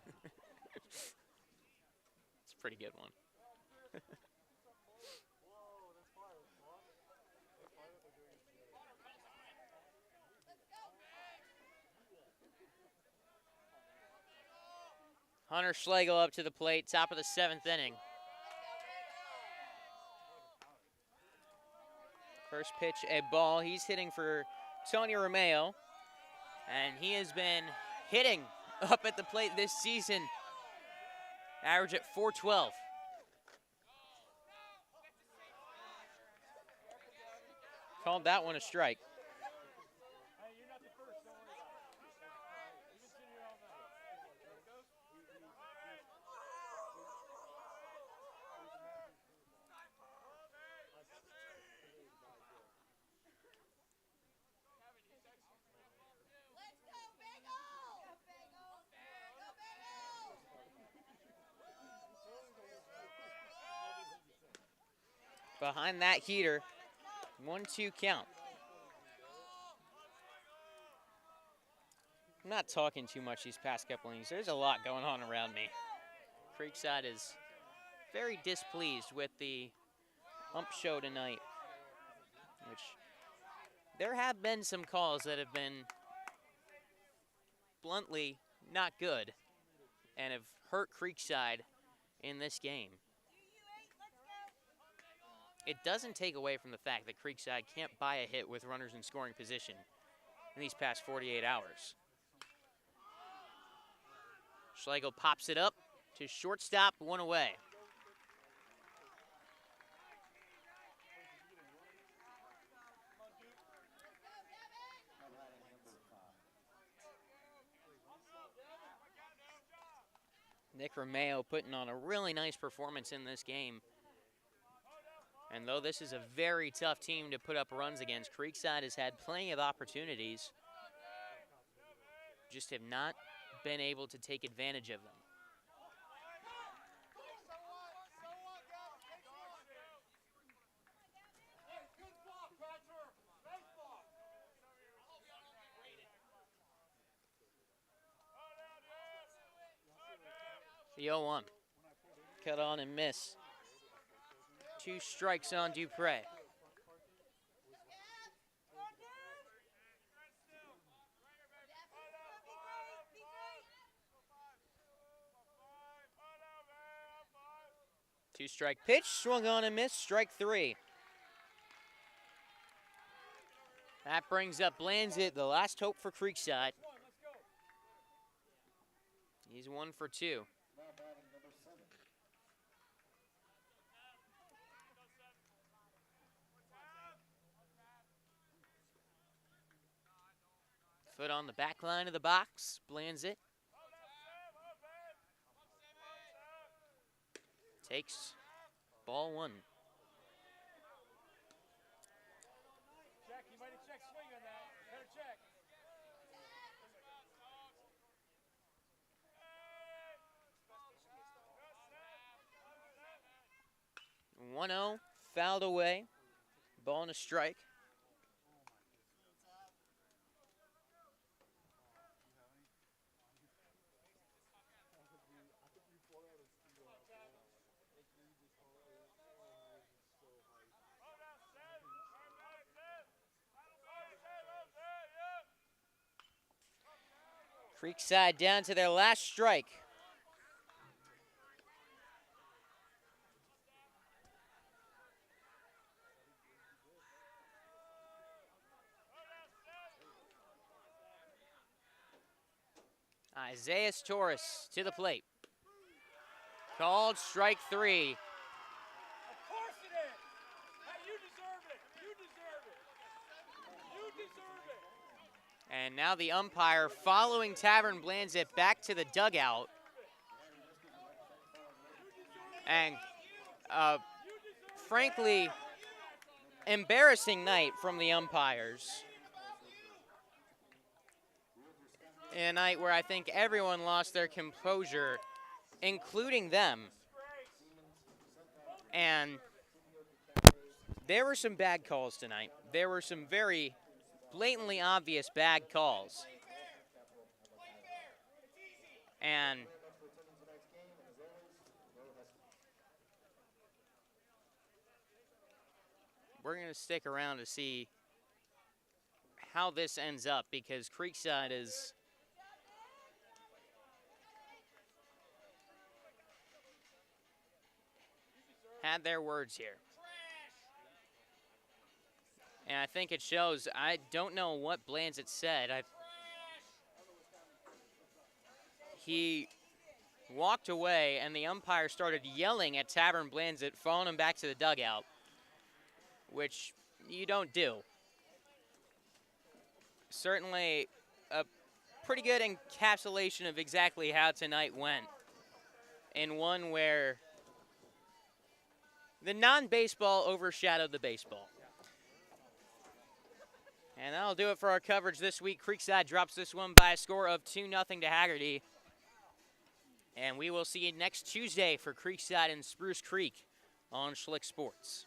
a pretty good one. Hunter Schlegel up to the plate, top of the 7th inning. First pitch, a ball. He's hitting for Tony Romeo, and he has been hitting up at the plate this season. Average at .412. Called that one a strike. behind that heater. 1-2 count. I'm not talking too much these past couple innings. There's a lot going on around me. Creekside is very displeased with the ump show tonight, which there have been some calls that have been bluntly not good and have hurt Creekside in this game. It doesn't take away from the fact that Creekside can't buy a hit with runners in scoring position in these past 48 hours. Schlegel pops it up to shortstop, 1 away. Nick Romeo putting on a really nice performance in this game. And though this is a very tough team to put up runs against, Creekside has had plenty of opportunities, just have not been able to take advantage of them. The 0-1. Cut on and miss. 2 strikes on Dupre. Two-strike pitch, swung on and missed, strike 3. That brings up Blanzett, the last hope for Creekside. He's 1 for 2. Foot on the back line of the box, Blanzett. Takes ball 1. Check, you might have checked swing on that. Better check. 1-0, fouled away. Ball and a strike. Creekside down to their last strike. Isaiah Torres to the plate. Called strike 3. Of course it is. Hey, you deserve it. You deserve it. You deserve it. And now the umpire following Tavern Blanzett back to the dugout. And frankly, embarrassing night from the umpires. In a night where I think everyone lost their composure, including them. And there were some bad calls tonight. There were some very blatantly obvious bad calls. And we're going to stick around to see how this ends up, because Creekside is had their words here. And I think it shows. I don't know what Blanzett said. He walked away, and the umpire started yelling at Tavern Blanzett, following him back to the dugout, which you don't do. Certainly a pretty good encapsulation of exactly how tonight went, in one where the non-baseball overshadowed the baseball. And that'll do it for our coverage this week. Creekside drops this one by a score of 2-0 to Hagerty. And we will see you next Tuesday for Creekside and Spruce Creek on Schlick Sports.